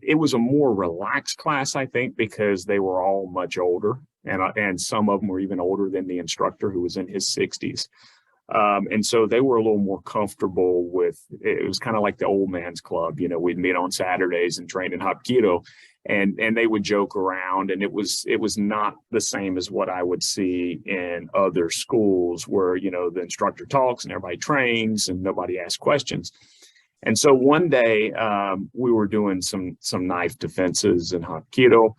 it was a more relaxed class, I think, because they were all much older, and some of them were even older than the instructor, who was in his 60s. And so they were a little more comfortable with, it was kind of like the old man's club. We'd meet on Saturdays and train in Hapkido, and they would joke around, and it was not the same as what I would see in other schools where, the instructor talks and everybody trains and nobody asks questions. And so one day we were doing some knife defenses in Hapkido,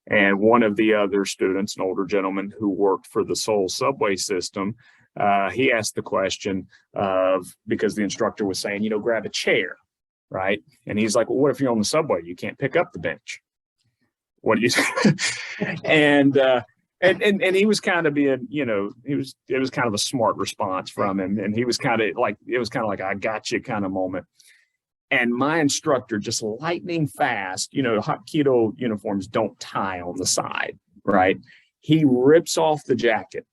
and one of the other students, an older gentleman who worked for the Seoul subway system, he asked the question because the instructor was saying, grab a chair, right? And he's like, well, what if you're on the subway? You can't pick up the bench. What do you say? And he was kind of being, it was kind of a smart response from him. And he was kind of like, it was kind of like, I got you kind of moment. And my instructor, just lightning fast, Hapkido uniforms don't tie on the side, right? He rips off the jacket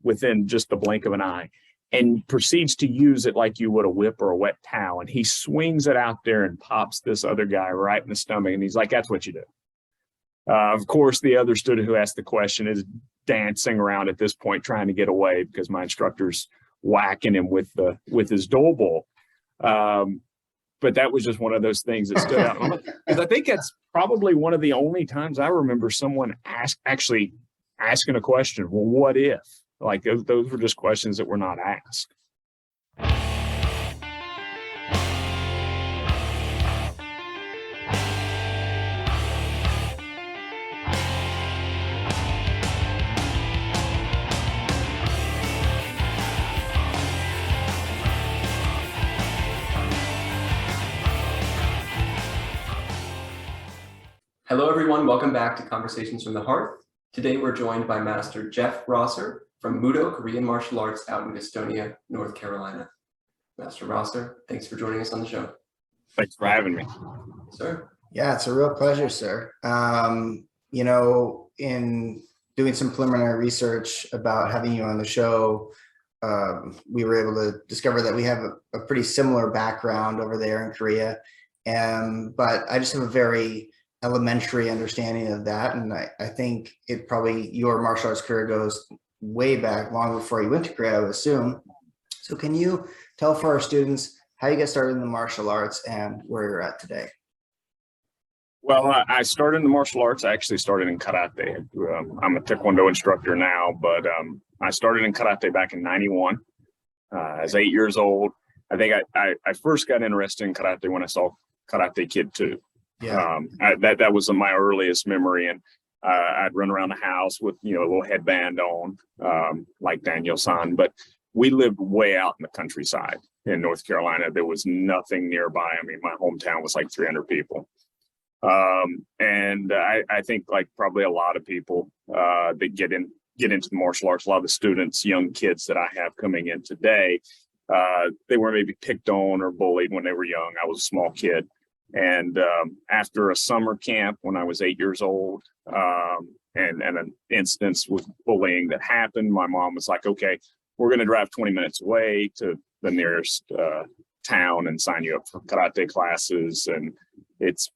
within just the blink of an eye and proceeds to use it like you would a whip or a wet towel. And he swings it out there and pops this other guy right in the stomach. And he's like, that's what you do. Of course, the other student who asked the question is dancing around at this point, trying to get away because my instructor's whacking him with his dole ball. But that was just one of those things that stood out. Because I think that's probably one of the only times I remember someone actually asking a question. Well, what if? Like those were just questions that were not asked. Hello, everyone. Welcome back to Conversations from the Hearth. Today, we're joined by Master Jeff Rosser from Mudo Korean Martial Arts out in Gastonia, North Carolina. Master Rosser, thanks for joining us on the show. Thanks for having me. Sir? Yeah, it's a real pleasure, sir. In doing some preliminary research about having you on the show, we were able to discover that we have a pretty similar background over there in Korea. But I just have a very elementary understanding of that. And I think your martial arts career goes way back, long before you went to Korea, I would assume. So can you tell for our students how you got started in the martial arts and where you're at today? Well, I started in the martial arts. I actually started in karate. I'm a Taekwondo instructor now, but I started in karate back in '91. I was 8 years old. I think I first got interested in karate when I saw Karate Kid 2. Yeah. That was my earliest memory, and I'd run around the house with a little headband on, like Daniel-san. But we lived way out in the countryside in North Carolina. There was nothing nearby. I mean, my hometown was like 300 people, and I think like probably a lot of people that get into the martial arts. A lot of the students, young kids that I have coming in today, they were maybe picked on or bullied when they were young. I was a small kid. And after a summer camp when I was 8 years old, and an instance with bullying that happened, my mom was like, okay, we're going to drive 20 minutes away to the nearest town and sign you up for karate classes. And it's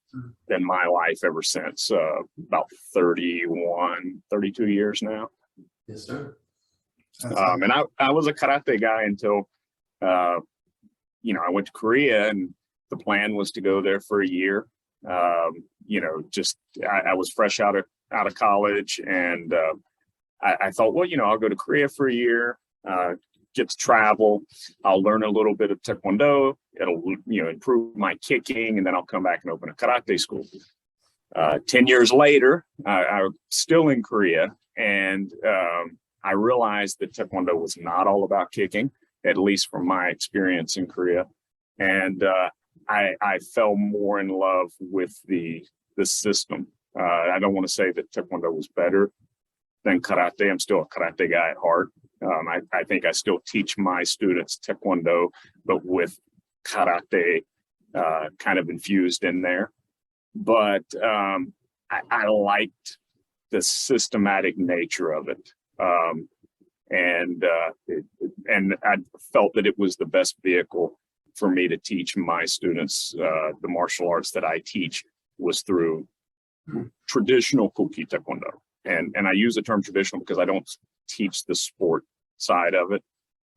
been my life ever since, about 32 years now. Yes, sir. And I was a karate guy until, I went to Korea, and the plan was to go there for a year. I was fresh out of college, and I thought, well, I'll go to Korea for a year, get to travel. I'll learn a little bit of Taekwondo. It'll, improve my kicking, and then I'll come back and open a karate school. 10 years later, I'm still in Korea, and I realized that Taekwondo was not all about kicking, at least from my experience in Korea. And I fell more in love with the system. I don't want to say that Taekwondo was better than karate. I'm still a karate guy at heart. I think I still teach my students Taekwondo, but with karate kind of infused in there. But I liked the systematic nature of it. And I felt that it was the best vehicle for me to teach my students the martial arts that I teach was through traditional Kuki Taekwondo. And I use the term traditional because I don't teach the sport side of it.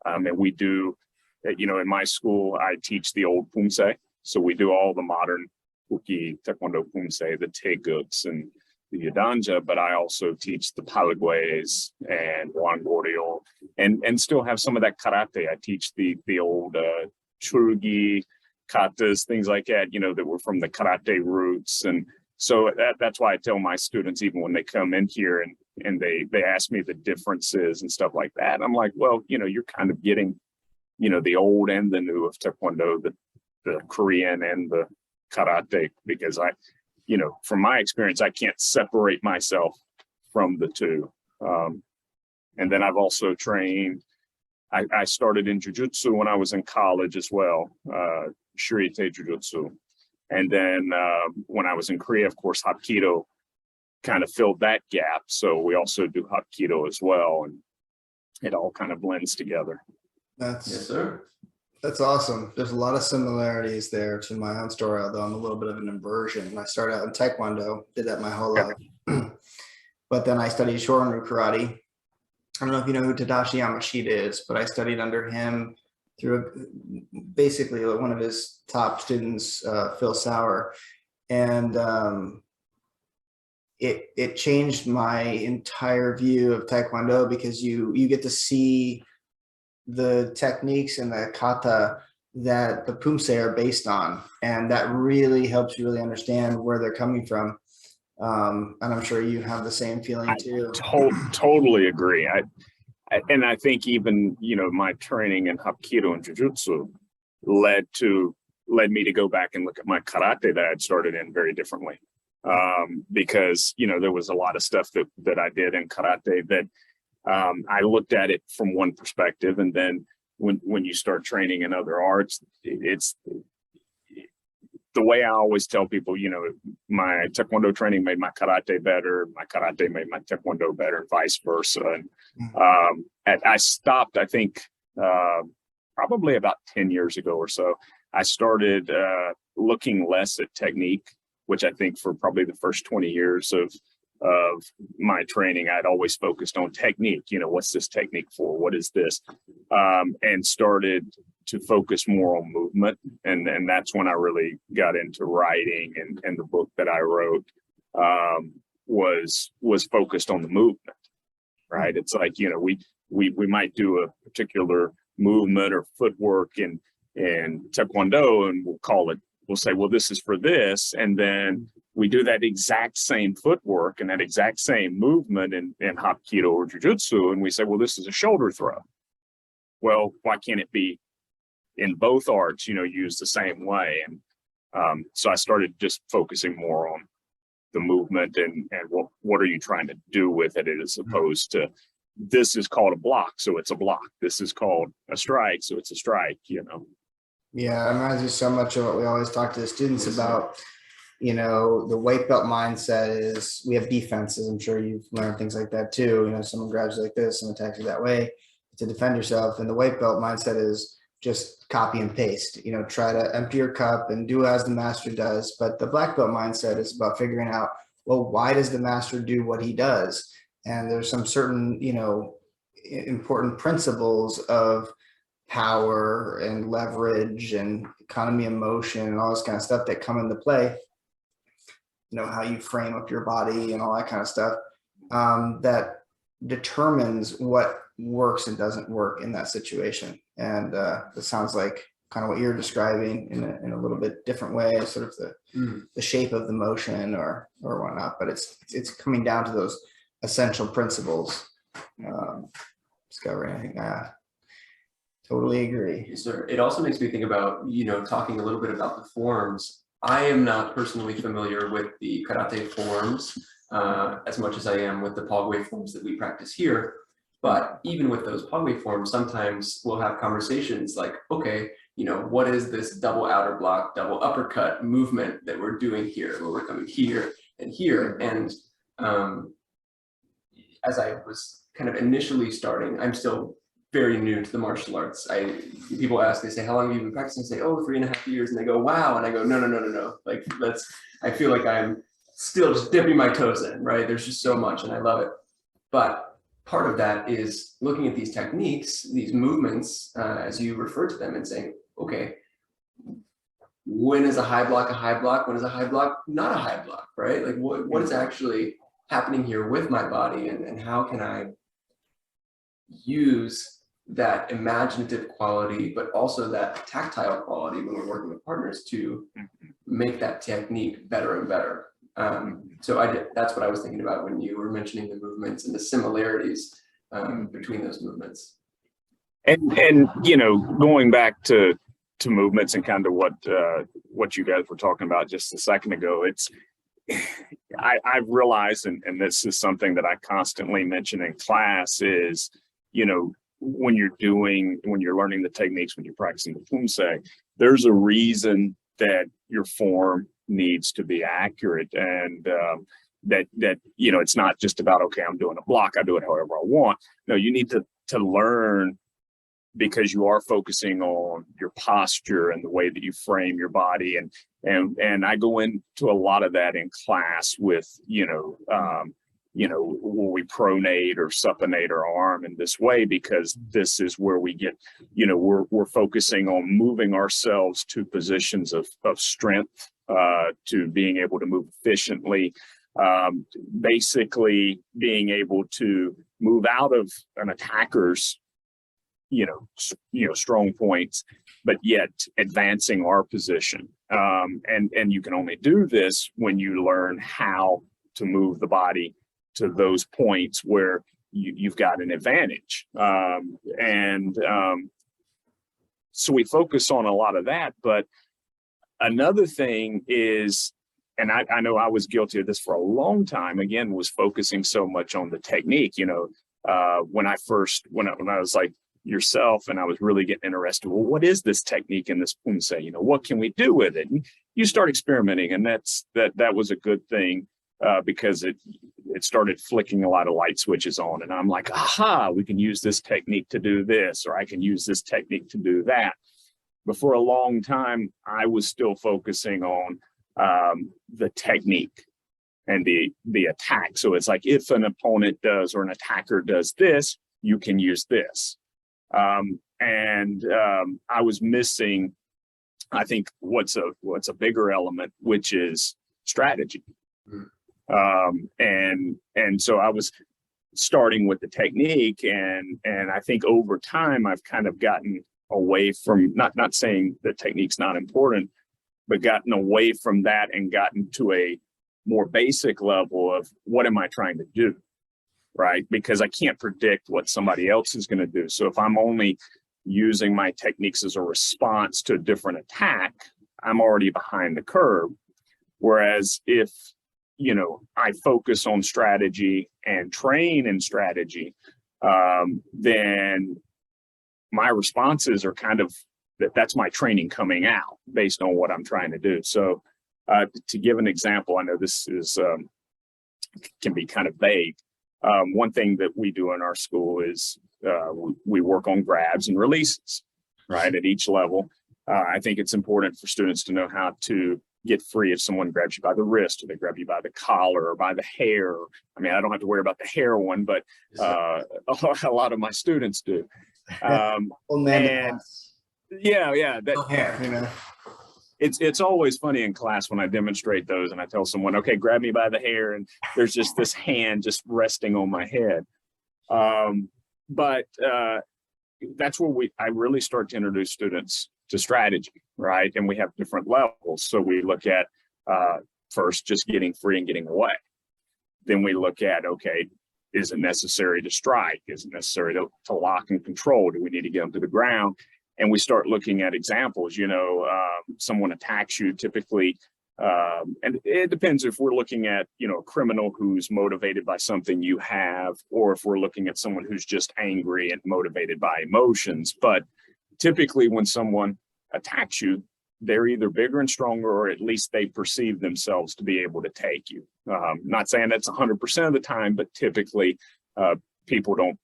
And we do, in my school, I teach the old Pumse. So we do all the modern Kuki Taekwondo Pumse, the Taeguks and the Yadanja, but I also teach the Palagways and Wangoryo and still have some of that karate. I teach the old Churugi, katas, things like that, that were from the karate roots. And so that's why I tell my students, even when they come in here and they ask me the differences and stuff like that, I'm like, well, you're kind of getting, the old and the new of Taekwondo, the Korean and the karate, because from my experience, I can't separate myself from the two. And then I've also trained, I started in jujutsu when I was in college as well, Shurite Jujutsu. And then when I was in Korea, of course, Hapkido kind of filled that gap. So we also do Hapkido as well. And it all kind of blends together. Yes, sir. That's awesome. There's a lot of similarities there to my own story, although I'm a little bit of an inversion. I started out in Taekwondo, did that my whole life. But then I studied Shorin Karate. I don't know if you know who Tadashi Yamashita is, but I studied under him through basically one of his top students, Phil Sauer. And it changed my entire view of Taekwondo, because you get to see the techniques and the kata that the Pumse are based on. And that really helps you really understand where they're coming from. And I'm sure you have the same feeling too. Totally agree. And I think even, my training in Hapkido and Jiu-Jitsu led me to go back and look at my karate that I'd started in very differently. Because, there was a lot of stuff that I did in karate that I looked at it from one perspective. And then when you start training in other arts, it's the way I always tell people, my Taekwondo training made my karate better, my karate made my Taekwondo better, and vice versa. And I stopped, I think, probably about 10 years ago or so. I started looking less at technique, which I think for probably the first 20 years of my training, I'd always focused on technique. What's this technique for? What is this? And started to focus more on movement. And that's when I really got into writing, and the book that I wrote was focused on the movement, right? It's like, we might do a particular movement or footwork in Taekwondo, and we'll say, well, this is for this. And then we do that exact same footwork and that exact same movement in Hapkido or Jiu-Jitsu, and we say, well, this is a shoulder throw. Well, why can't it be in both arts, used the same way? And so I started just focusing more on the movement and what are you trying to do with it, as opposed to, this is called a block, so it's a block. This is called a strike, so it's a strike, Yeah, it reminds me so much of what we always talk to the students about. The white belt mindset is we have defenses. I'm sure you've learned things like that too. Someone grabs you like this and attacks you that way to defend yourself. And the white belt mindset is just copy and paste, try to empty your cup and do as the master does. But the black belt mindset is about figuring out, well, why does the master do what he does? And there's some certain, important principles of power and leverage and economy of motion and all this kind of stuff that come into play. How you frame up your body and all that kind of stuff, that determines what works and doesn't work in that situation. And it sounds like kind of what you're describing in a little bit different way, sort of the shape of the motion or whatnot. But it's coming down to those essential principles. Discovering, I think, totally agree. Yes, sir. It also makes me think about, talking a little bit about the forms. I am not personally familiar with the karate forms as much as I am with the Pogway forms that we practice here. But even with those Pogway forms, sometimes we'll have conversations like, okay, what is this double outer block, double uppercut movement that we're doing here, where we're coming here and here. And as I was kind of initially starting, I'm still very new to the martial arts. People ask, they say, how long have you been practicing? I say, oh, 3.5 years. And they go, wow. And I go, no. Like, let's I feel like I'm still just dipping my toes in, right? There's just so much and I love it. But part of that is looking at these techniques, these movements, as you refer to them and saying, okay, when is a high block a high block? When is a high block not a high block, right? Like what is actually happening here with my body, and how can I use that imaginative quality, but also that tactile quality when we're working with partners to make that technique better and better. That's what I was thinking about when you were mentioning the movements and the similarities between those movements. And going back to movements and kind of what you guys were talking about just a second ago, I've realized, and this is something that I constantly mention in class, is when you're learning the techniques, when you're practicing the Pumse, there's a reason that your form needs to be accurate, and that it's not just about, okay, I'm doing a block, I do it however I want. No, you need to learn, because you are focusing on your posture and the way that you frame your body, and I go into a lot of that in class with will we pronate or supinate our arm in this way, because this is where we get, we're focusing on moving ourselves to positions of strength, to being able to move efficiently, basically being able to move out of an attacker's strong points, but yet advancing our position. And you can only do this when you learn how to move the body to those points where you've got an advantage. So we focus on a lot of that. But another thing is, and I know I was guilty of this for a long time, again, was focusing so much on the technique. When I was like yourself, and I was really getting interested, well, what is this technique in this Pumse? What can we do with it? And you start experimenting, and that was a good thing, because it started flicking a lot of light switches on, and I'm like, aha, we can use this technique to do this, or I can use this technique to do that. But for a long time, I was still focusing on the technique and the attack. So it's like, if an opponent does, or an attacker does this, you can use this. I was missing, I think, what's a bigger element, which is strategy. And so I was starting with the technique, and I think over time I've kind of gotten away from, not saying that technique's not important, but gotten away from that and gotten to a more basic level of, what am I trying to do? Right? Because I can't predict what somebody else is going to do. So if I'm only using my techniques as a response to a different attack, I'm already behind the curve. Whereas if, I focus on strategy and train in strategy, then my responses are kind of, that's my training coming out based on what I'm trying to do. So to give an example, I know this is can be kind of vague. One thing that we do in our school is we work on grabs and releases, right, at each level. I think it's important for students to know how to get free if someone grabs you by the wrist, or they grab you by the collar or by the hair. I mean, I don't have to worry about the hair one, but a lot of my students do. It's always funny in class when I demonstrate those and I tell someone, okay, grab me by the hair, and there's just this hand just resting on my head. But that's where I really start to introduce students to strategy, right? And we have different levels. So we look at first just getting free and getting away. Then we look at, okay, is it necessary to strike? Is it necessary to lock and control? Do we need to get them to the ground? And we start looking at examples. Someone attacks you, typically, and it depends if we're looking at, a criminal who's motivated by something you have, or if we're looking at someone who's just angry and motivated by emotions. But typically when someone attacks you, they're either bigger and stronger, or at least they perceive themselves to be able to take you. Not saying that's 100% of the time, but typically people don't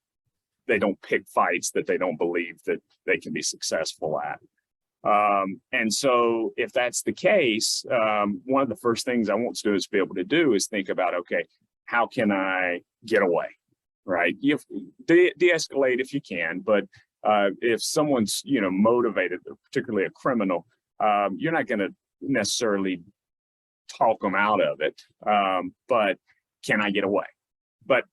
pick fights that they don't believe that they can be successful at. And so if that's the case, one of the first things I want students to be able to do is think about, okay, how can I get away, right? You de-escalate if you can, but if someone's, motivated, particularly a criminal, you're not going to necessarily talk them out of it, but can I get away? But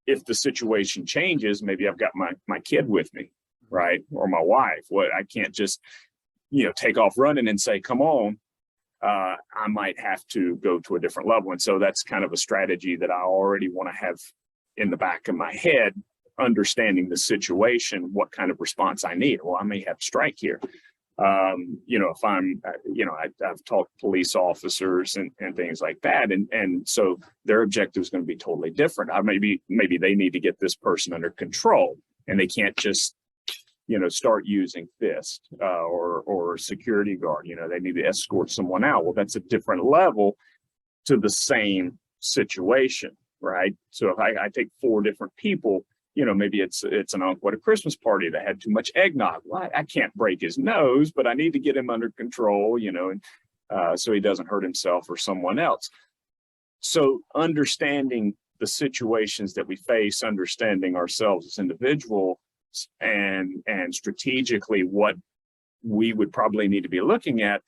if the situation changes, maybe I've got my kid with me, right? Or my wife. I can't just, take off running and say, come on. I might have to go to a different level. And so that's kind of a strategy that I already want to have in the back of my head, understanding the situation, what kind of response I need. Well, I may have to strike here. If I'm, I've talked to police officers and things like that. And so their objective is going to be totally different. Maybe they need to get this person under control, and they can't just, start using fist or security guard. They need to escort someone out. Well, that's a different level to the same situation, right? So if I take 4 different people, maybe it's an uncle at a Christmas party that had too much eggnog. Well, I can't break his nose, but I need to get him under control, so he doesn't hurt himself or someone else. So understanding the situations that we face, understanding ourselves as individuals, and strategically what we would probably need to be looking at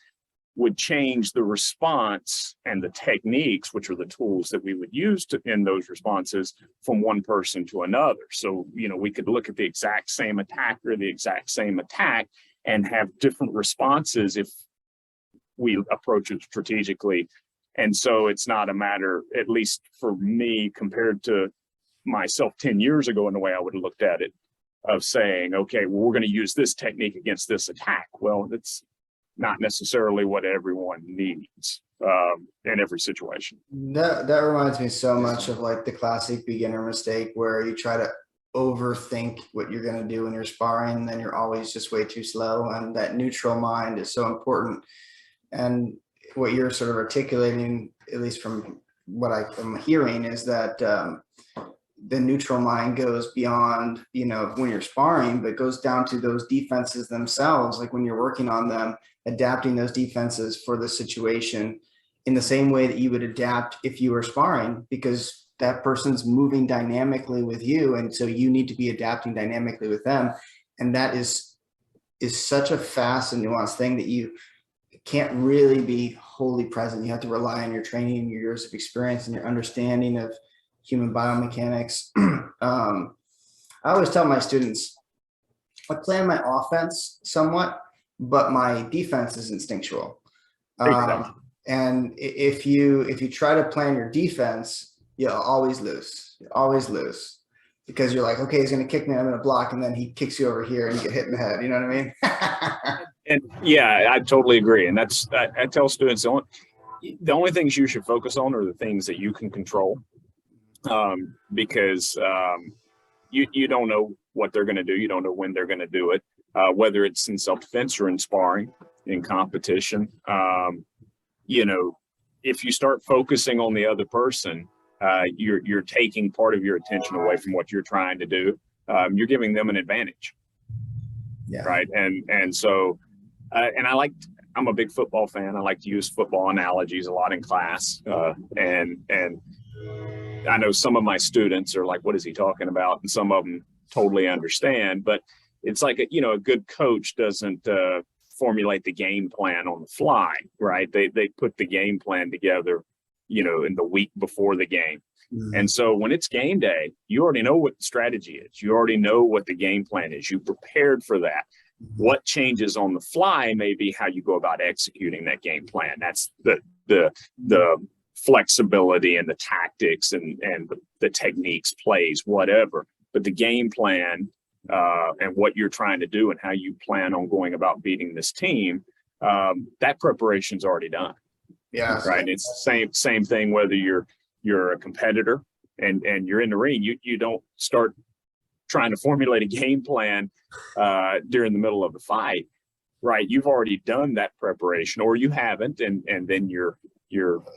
would change the response and the techniques, which are the tools that we would use in those responses, from one person to another. So, we could look at the exact same attack or the exact same attack and have different responses if we approach it strategically. And so it's not a matter, at least for me, compared to myself 10 years ago in the way I would have looked at it, of saying, okay, well, we're going to use this technique against this attack. Well, that's not necessarily what everyone needs in every situation. That reminds me so much of like the classic beginner mistake where you try to overthink what you're going to do when you're sparring, and then you're always just way too slow. And that neutral mind is so important. And what you're sort of articulating, at least from what I am hearing, is that the neutral mind goes beyond, when you're sparring, but goes down to those defenses themselves. Like when you're working on them, adapting those defenses for the situation in the same way that you would adapt if you were sparring, because that person's moving dynamically with you. And so you need to be adapting dynamically with them. And that is such a fast and nuanced thing that you can't really be wholly present. You have to rely on your training and your years of experience and your understanding of human biomechanics. I always tell my students, I plan my offense somewhat, but my defense is instinctual. And if you try to plan your defense, you'll always lose. You always lose, because you're like, okay, he's going to kick me, I'm going to block, and then he kicks you over here and you get hit in the head. You know what I mean? And yeah, I totally agree. And that's, I tell students, the only things you should focus on are the things that you can control. Because you don't know what they're going to do. You don't know when they're going to do it, whether it's in self-defense or in sparring, in competition. If you start focusing on the other person, you're taking part of your attention away from what you're trying to do. You're giving them an advantage. Yeah. Right. And so, I'm a big football fan. I like to use football analogies a lot in class. And I know some of my students are like, what is he talking about? And some of them totally understand, but it's like, a good coach doesn't formulate the game plan on the fly, right? They put the game plan together, in the week before the game. Mm-hmm. And so when it's game day, you already know what the strategy is. You already know what the game plan is. You prepared for that. Mm-hmm. What changes on the fly may be how you go about executing that game plan. That's the flexibility and the tactics and the techniques, plays, whatever. But the game plan and what you're trying to do and how you plan on going about beating this team, that preparation's already done. Yeah. Right. It's the same thing whether you're a competitor and you're in the ring. You don't start trying to formulate a game plan during the middle of the fight. Right. You've already done that preparation, or you haven't, and then you're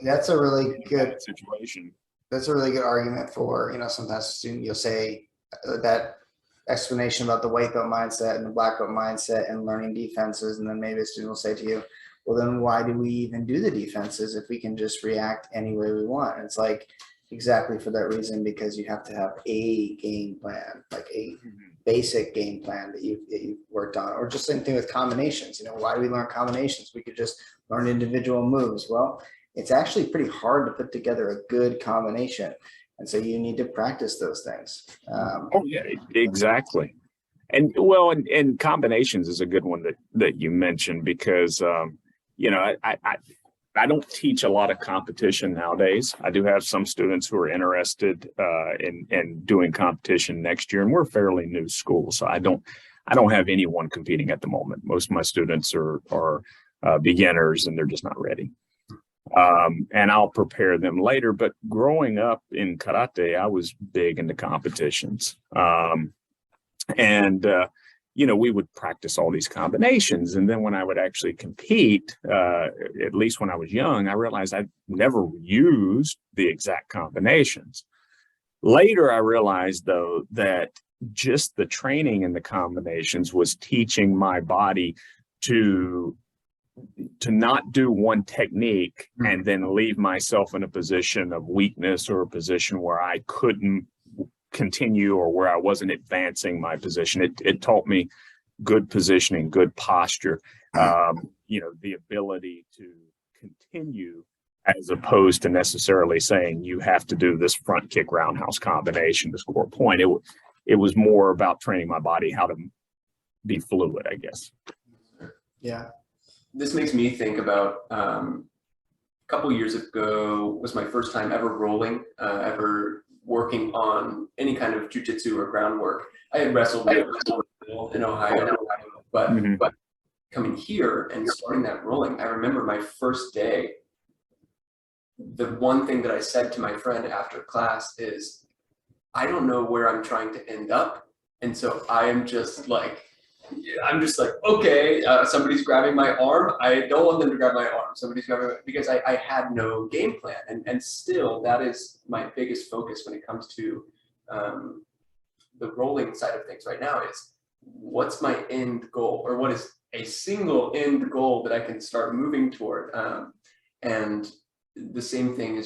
that's a really good situation. That's a really good argument for, sometimes a student, you'll say that explanation about the white belt mindset and the black belt mindset and learning defenses. And then maybe a student will say to you, well, then why do we even do the defenses if we can just react any way we want? And it's like, exactly for that reason, because you have to have a game plan, like a basic game plan that you've worked on, or just same thing with combinations. You know, why do we learn combinations? We could just learn individual moves. Well, it's actually pretty hard to put together a good combination. And so you need to practice those things. Oh yeah, exactly. And well, and combinations is a good one that you mentioned, because you know, I don't teach a lot of competition nowadays. I do have some students who are interested in doing competition next year, and we're a fairly new school, so I don't have anyone competing at the moment. Most of my students are beginners, and they're just not ready. And I'll prepare them later. But growing up in karate, I was big into competitions. You know, we would practice all these combinations. And then when I would actually compete, at least when I was young, I realized I'd never used the exact combinations. Later, I realized, though, that just the training in the combinations was teaching my body to not do one technique and then leave myself in a position of weakness or a position where I couldn't continue or where I wasn't advancing my position. It taught me good positioning, good posture, you know, the ability to continue, as opposed to necessarily saying you have to do this front kick roundhouse combination to score a point. It was more about training my body how to be fluid, I guess. Yeah. This makes me think about a couple years ago was my first time ever rolling, ever working on any kind of jujitsu or groundwork. I had wrestled in Ohio, but coming here and starting that rolling, I remember my first day, the one thing that I said to my friend after class is, I don't know where I'm trying to end up. And so I'm just like, okay, somebody's grabbing my arm. I don't want them to grab my arm. Somebody's grabbing my, because I had no game plan. And still, that is my biggest focus when it comes to the rolling side of things right now is, what's my end goal, or what is a single end goal that I can start moving toward? And the same thing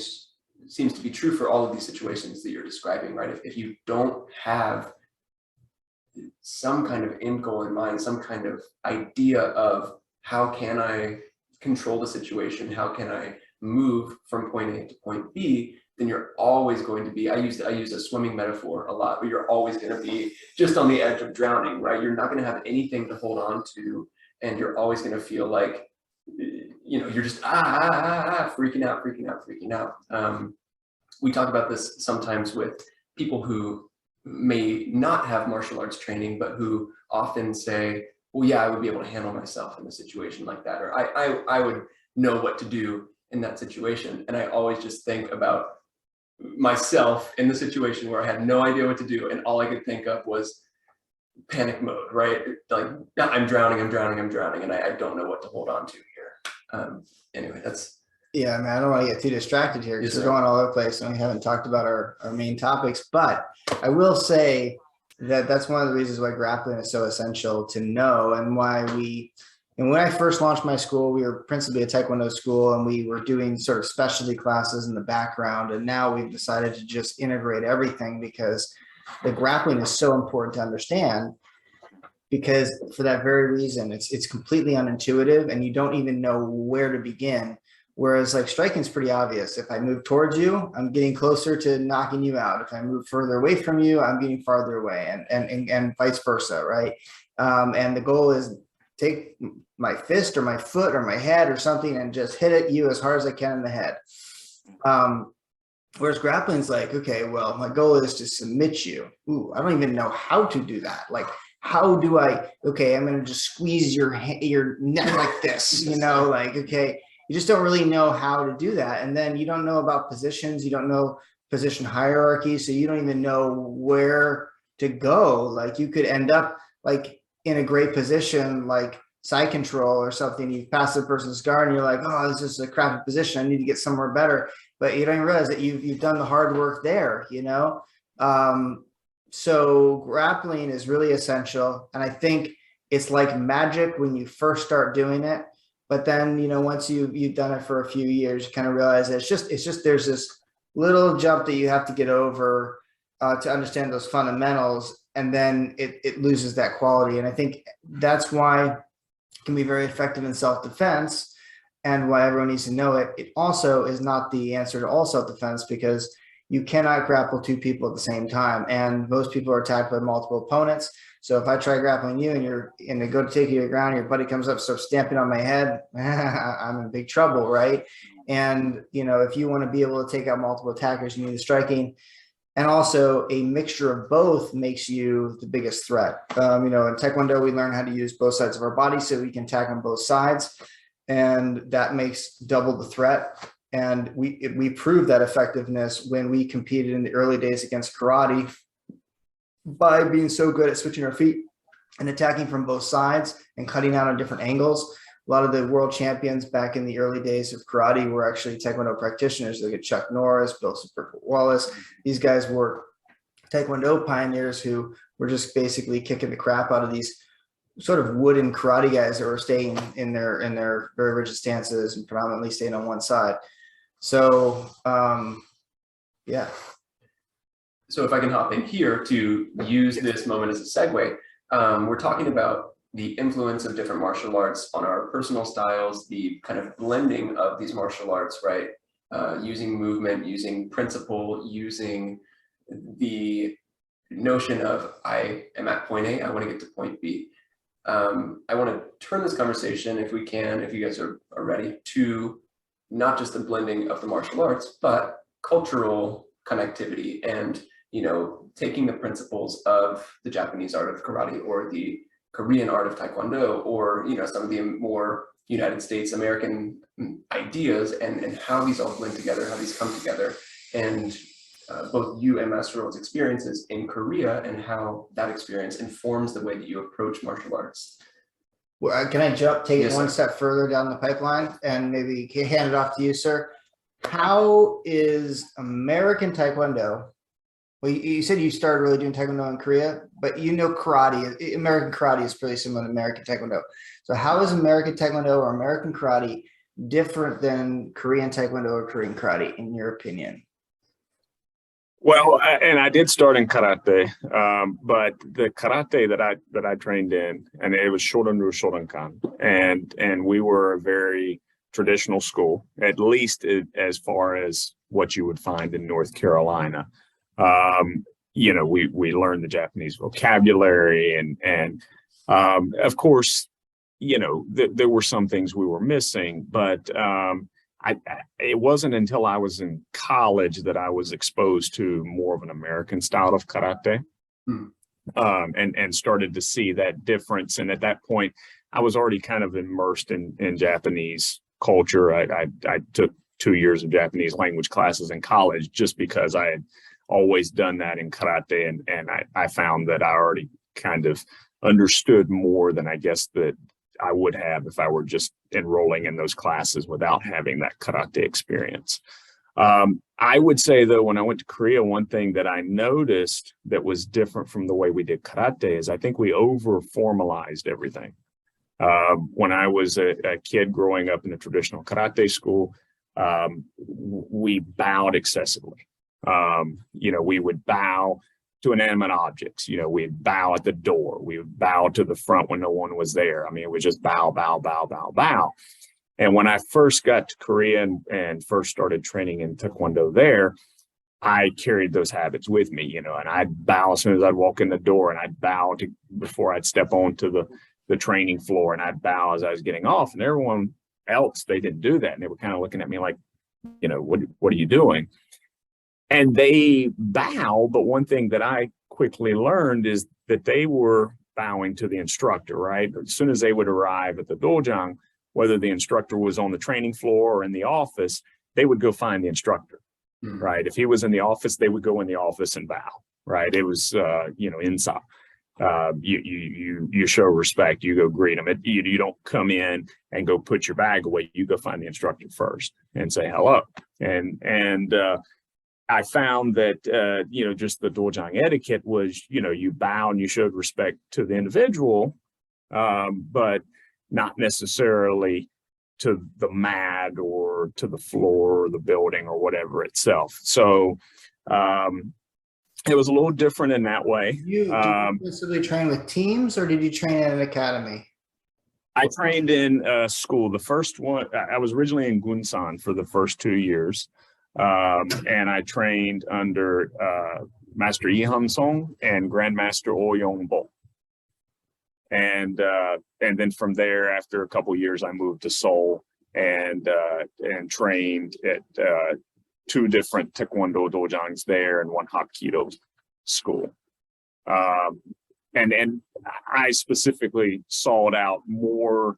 seems to be true for all of these situations that you're describing, right? If you don't have some kind of end goal in mind, some kind of idea of how can I control the situation, how can I move from point A to point B, then you're always going to be, I use a swimming metaphor a lot, but you're always going to be just on the edge of drowning, right? You're not going to have anything to hold on to, and you're always going to feel like, you know, you're just freaking out. We talk about this sometimes with people who may not have martial arts training, but who often say, well, yeah, I would be able to handle myself in a situation like that, or I would know what to do in that situation. And I always just think about myself in the situation where I had no idea what to do, and all I could think of was panic mode, right? Like, I'm drowning, and I don't know what to hold on to here. Anyway, that's... Yeah, man, I don't want to get too distracted here because we're going all over the place and we haven't talked about our main topics. But I will say that that's one of the reasons why grappling is so essential to know, and why when I first launched my school, we were principally a Taekwondo school, and we were doing sort of specialty classes in the background. And now we've decided to just integrate everything, because the grappling is so important to understand, because for that very reason, it's completely unintuitive and you don't even know where to begin. Whereas like striking is pretty obvious. If I move towards you, I'm getting closer to knocking you out. If I move further away from you, I'm getting farther away, and vice versa, right? And the goal is take my fist or my foot or my head or something and just hit at you as hard as I can in the head. Whereas grappling is like, okay, well, my goal is to submit you. Ooh, I don't even know how to do that. Like, how do I? Okay, I'm gonna just squeeze your neck like this, you know, like, okay. You just don't really know how to do that. And then you don't know about positions. You don't know position hierarchy. So you don't even know where to go. Like, you could end up like in a great position, like side control or something. You pass the person's guard and you're like, oh, this is a crappy position. I need to get somewhere better. But you don't even realize that you've done the hard work there, you know? So grappling is really essential. And I think it's like magic when you first start doing it. But then, once you've done it for a few years, you kind of realize that it's just there's this little jump that you have to get over to understand those fundamentals. And then it loses that quality. And I think that's why it can be very effective in self-defense and why everyone needs to know it. It also is not the answer to all self-defense, because you cannot grapple two people at the same time. And most people are attacked by multiple opponents. So if I try grappling you and they go to take you to the ground, your buddy comes up, starts stamping on my head, I'm in big trouble, right? And, if you want to be able to take out multiple attackers, you need the striking. And also a mixture of both makes you the biggest threat. In Taekwondo, we learn how to use both sides of our body so we can attack on both sides. And that makes double the threat. And we proved that effectiveness when we competed in the early days against karate by being so good at switching our feet and attacking from both sides and cutting out on different angles. A lot of the world champions back in the early days of karate were actually Taekwondo practitioners. Look at Chuck Norris, Bill Wallace. These guys were Taekwondo pioneers who were just basically kicking the crap out of these sort of wooden karate guys that were staying in their very rigid stances and predominantly staying on one side. So, yeah. So if I can hop in here to use this moment as a segue, we're talking about the influence of different martial arts on our personal styles, the kind of blending of these martial arts, right? Using movement, using principle, using the notion of I am at point A, I want to get to point B. I want to turn this conversation, if we can, if you guys are ready, to not just the blending of the martial arts, but cultural connectivity and, taking the principles of the Japanese art of karate or the Korean art of Taekwondo or, some of the more United States American ideas and how these all blend together, how these come together, and both you and Master Roll's experiences in Korea and how that experience informs the way that you approach martial arts. Well, can I take Yes, it one sir. step further down the pipeline and maybe hand it off to you, sir? How is American Taekwondo? Well, you said you started really doing Taekwondo in Korea, but karate, American karate is pretty similar to American Taekwondo. So how is American Taekwondo or American karate different than Korean Taekwondo or Korean karate, in your opinion? Well, and I did start in karate, but the karate that I trained in, and it was Shorin-ryu Shorinkan, and we were a very traditional school, at least as far as what you would find in North Carolina. We learned the Japanese vocabulary, and of course, there were some things we were missing, but it wasn't until I was in college that I was exposed to more of an American style of karate, and started to see that difference. And at that point, I was already kind of immersed in Japanese culture. I took 2 years of Japanese language classes in college just because I had always done that in karate, and I found that I already kind of understood more than I guess that I would have if I were just enrolling in those classes without having that karate experience. I would say, though, when I went to Korea, one thing that I noticed that was different from the way we did karate is I think we over-formalized everything. When I was a kid growing up in a traditional karate school, we bowed excessively. We would bow to inanimate objects. We'd bow at the door. We would bow to the front when no one was there. I mean, it was just bow, bow, bow, bow, bow. And when I first got to Korea and first started training in Taekwondo there, I carried those habits with me, and I'd bow as soon as I'd walk in the door, and I'd bow before I'd step onto the training floor, and I'd bow as I was getting off. And everyone else, they didn't do that. And they were kind of looking at me like, what are you doing? And they bow, but one thing that I quickly learned is that they were bowing to the instructor, right? As soon as they would arrive at the dojang, whether the instructor was on the training floor or in the office, they would go find the instructor, right? If he was in the office, they would go in the office and bow, right? It was, inside. You show respect, you go greet them. You don't come in and go put your bag away. You go find the instructor first and say hello. And I found that, just the dojang etiquette was, you bow and you showed respect to the individual, but not necessarily to the mat or to the floor or the building or whatever itself. So it was a little different in that way. Did you principally train with teams, or did you train at an academy? I trained in school. The first one, I was originally in Gunsan for the first 2 years. And I trained under Master Yi Han Song and Grandmaster Oh Yong Bo. And then from there, after a couple of years, I moved to Seoul and trained at 2 different Taekwondo dojangs there and 1 Hapkido school. And I specifically sought out more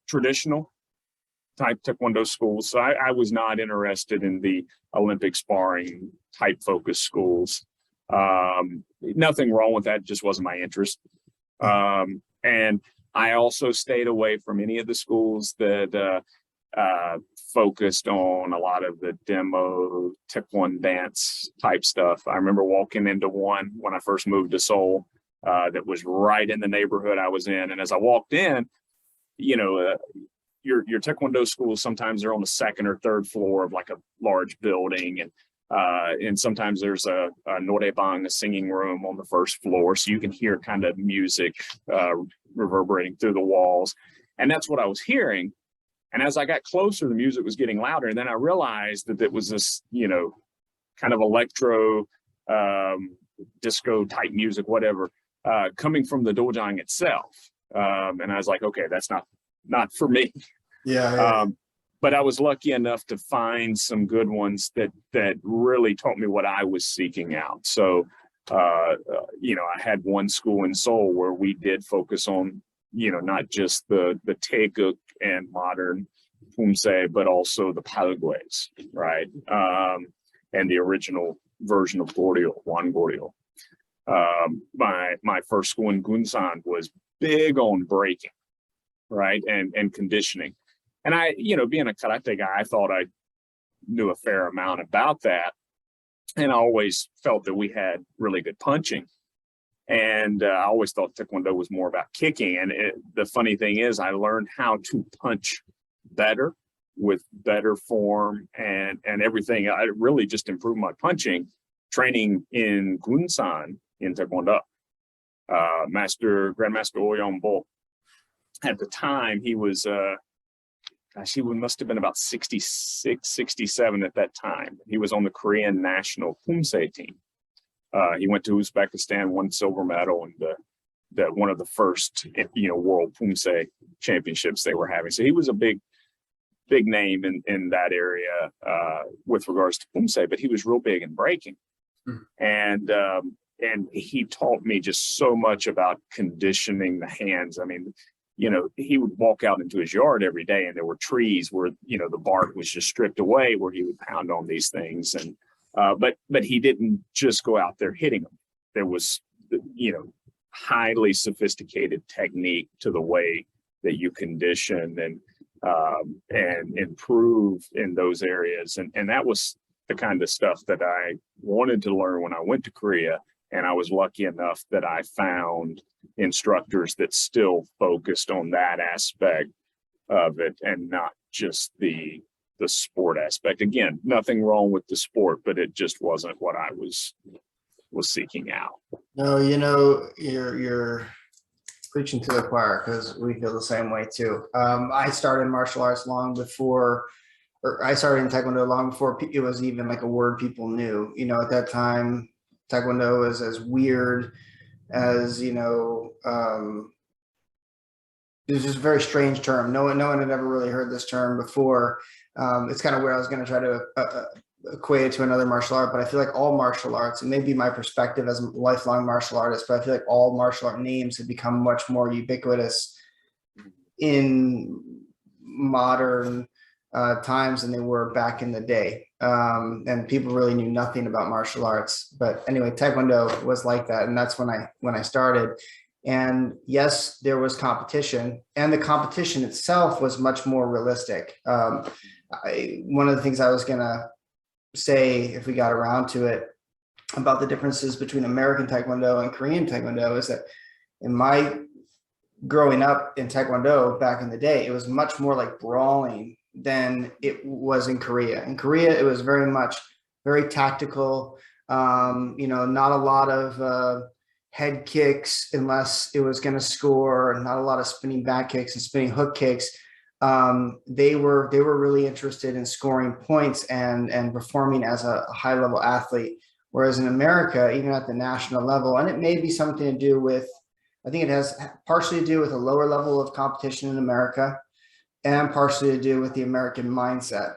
traditional type Taekwondo schools. So I was not interested in the Olympic sparring type focused schools. Nothing wrong with that, just wasn't my interest. And I also stayed away from any of the schools that focused on a lot of the demo Taekwondo dance type stuff. I remember walking into one when I first moved to Seoul that was right in the neighborhood I was in. And as I walked in, your Taekwondo schools, sometimes they're on the 2nd or 3rd floor of like a large building. And sometimes there's a norebang, a singing room on the 1st floor. So you can hear kind of music reverberating through the walls. And that's what I was hearing. And as I got closer, the music was getting louder. And then I realized that it was this, kind of electro, disco type music, whatever, coming from the dojang itself. And I was like, okay, that's not for me. Yeah. But I was lucky enough to find some good ones that really taught me what I was seeking out. So, I had one school in Seoul where we did focus on, not just the taeguk and modern pumse, but also the palgues, right? And the original version of Goryeo, Wan Goryeo. My first school in Gunsan was big on breaking, right? And conditioning. And I, being a karate guy, I thought I knew a fair amount about that. And I always felt that we had really good punching. And I always thought Taekwondo was more about kicking. And the funny thing is, I learned how to punch better with better form and everything. I really just improved my punching training in Gunsan in Taekwondo. Grandmaster Oh Yong Bo. At the time, he was, he must have been about 66, 67 at that time. He was on the Korean national pumse team. He went to Uzbekistan, won silver medal, and one of the first, world pumse championships they were having. So he was a big name in that area with regards to pumse, but he was real big in breaking. And he taught me just so much about conditioning the hands. I mean, he would walk out into his yard every day and there were trees where, the bark was just stripped away where he would pound on these things. And, but he didn't just go out there hitting them. There was, highly sophisticated technique to the way that you condition and improve in those areas. And that was the kind of stuff that I wanted to learn when I went to Korea. And I was lucky enough that I found instructors that still focused on that aspect of it and not just the sport aspect. Again, nothing wrong with the sport, but it just wasn't what I was seeking out. No, you're preaching to the choir, because we feel the same way too. I started martial arts long before, or I started in Taekwondo long before it was even like a word people knew. At that time, Taekwondo was as weird as, it was just a very strange term. No one had ever really heard this term before. It's kind of where I was going to try to equate it to another martial art, but I feel like all martial arts, and maybe my perspective as a lifelong martial artist, but I feel like all martial art names have become much more ubiquitous in modern times than they were back in the day. And people really knew nothing about martial arts. But anyway, Taekwondo was like that. And that's when I started. And yes, there was competition, and the competition itself was much more realistic. One of the things I was going to say, if we got around to it, about the differences between American Taekwondo and Korean Taekwondo is that in my growing up in Taekwondo back in the day, it was much more like brawling than it was in Korea. In Korea, it was very tactical, not a lot of head kicks unless it was going to score, not a lot of spinning back kicks and spinning hook kicks. They were really interested in scoring points and performing as a high level athlete. Whereas in America, even at the national level, and it may be something to do with, I think it has partially to do with a lower level of competition in America and partially to do with the American mindset.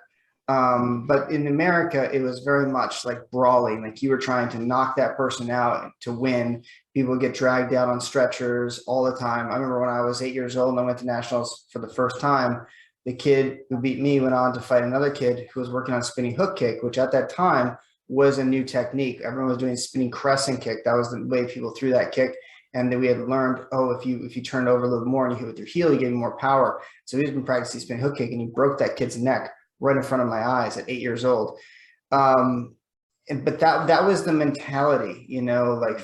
But in America, it was very much like brawling, like you were trying to knock that person out to win. People get dragged out on stretchers all the time. I remember when I was 8 years old and I went to nationals for the first time, the kid who beat me went on to fight another kid who was working on spinning hook kick, which at that time was a new technique. Everyone was doing spinning crescent kick. That was the way people threw that kick. And then we had learned, if you turn over a little more and you hit with your heel, you get more power. So he's been practicing spinning hook kick and he broke that kid's neck right in front of my eyes at 8 years old. But that was the mentality, like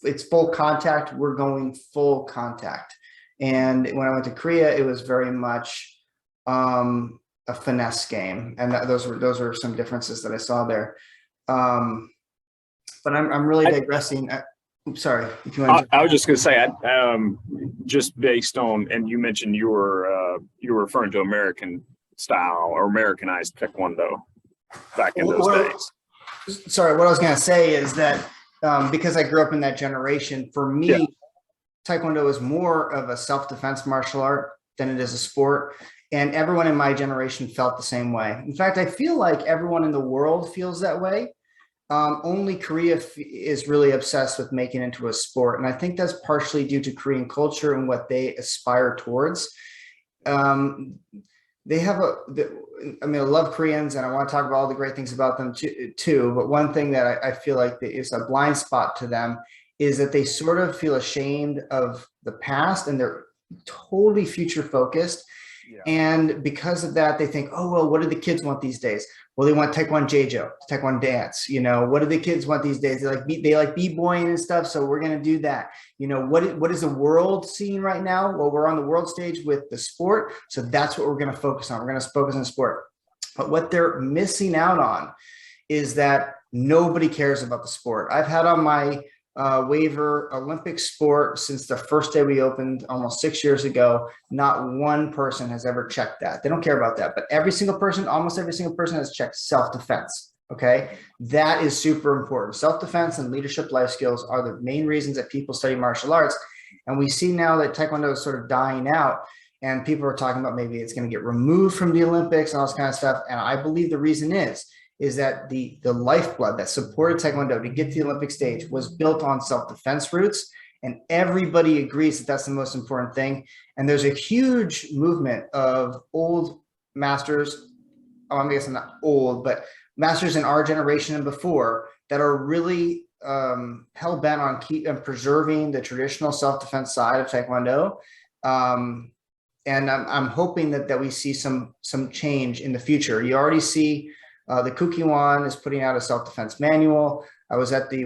it's full contact, we're going full contact. And when I went to Korea, it was very much a finesse game. And those were some differences that I saw there. But I'm really digressing. Oops, sorry. If you want I was just going to say, just based on, and you mentioned you were referring to American style or Americanized Taekwondo back in those days. Sorry, what I was going to say is that because I grew up in that generation, for me, Taekwondo is more of a self-defense martial art than it is a sport. And everyone in my generation felt the same way. In fact, I feel like everyone in the world feels that way. Only Korea is really obsessed with making it into a sport. And I think that's partially due to Korean culture and what they aspire towards. They have I love Koreans and I want to talk about all the great things about them too. But one thing that I feel like is a blind spot to them is that they sort of feel ashamed of the past and they're totally future focused. Yeah. And because of that, they think, oh, well, what do the kids want these days? Well, they want Taekwondo Jejo, Taekwondo dance. What do the kids want these days? They like b-boying and stuff. So we're going to do that. What is the world seeing right now? Well, we're on the world stage with the sport. So that's what we're going to focus on. We're going to focus on sport. But what they're missing out on is that nobody cares about the sport. I've had on my waiver Olympic sport since the first day we opened almost 6 years ago. Not one person has ever checked that. They don't care about that, but almost every single person has checked self-defense. Okay. That is super important. Self-defense and leadership life skills are the main reasons that people study martial arts. And we see now that Taekwondo is sort of dying out and people are talking about maybe it's going to get removed from the Olympics and all this kind of stuff. And I believe the reason is that the lifeblood that supported Taekwondo to get to the Olympic stage was built on self-defense roots. And everybody agrees that that's the most important thing. And there's a huge movement of old masters, I guess I'm not old, but masters in our generation and before that are really hell-bent on preserving the traditional self-defense side of Taekwondo. And I'm hoping that we see some change in the future. You already see the Kukiwon is putting out a self-defense manual. I was at the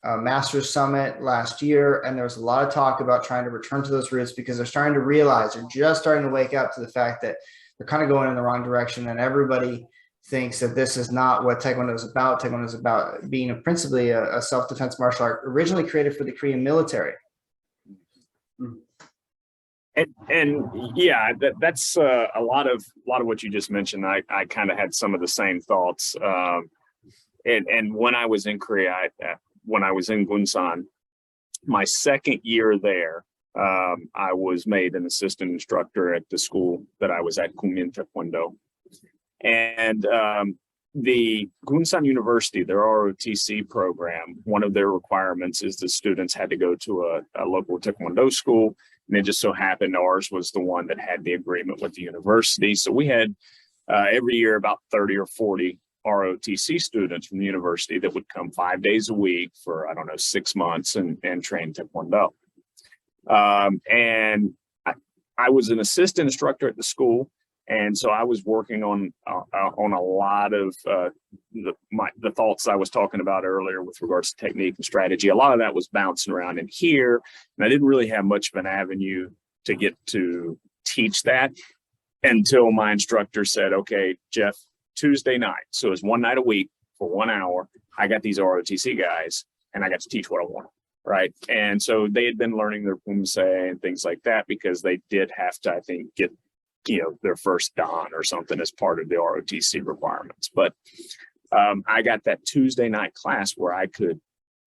Masters Summit last year, and there was a lot of talk about trying to return to those roots because they're starting to realize, they're just starting to wake up to the fact that they're kind of going in the wrong direction, and everybody thinks that this is not what Taekwondo is about. Taekwondo is about being principally a self-defense martial art originally created for the Korean military. And yeah, that's a lot of what you just mentioned. I kind of had some of the same thoughts. And when I was in Korea, when I was in Gunsan, my second year there, I was made an assistant instructor at the school that I was at, Kunmin Taekwondo. And the Gunsan University, their ROTC program, one of their requirements is the students had to go to a local Taekwondo school. And it just so happened ours was the one that had the agreement with the university. So we had every year about 30 or 40 ROTC students from the university that would come 5 days a week for, 6 months and train Taekwondo. And I was an assistant instructor at the school. And so I was working on a lot of the thoughts I was talking about earlier with regards to technique and strategy. A lot of that was bouncing around in here, and I didn't really have much of an avenue to get to teach that until my instructor said, okay, Jeff, Tuesday night, so it's one night a week for 1 hour, I got these ROTC guys and I got to teach what I want, right? And so they had been learning their pumse and things like that because they did have to, I think, get their first dan or something as part of the ROTC requirements. But I got that Tuesday night class where I could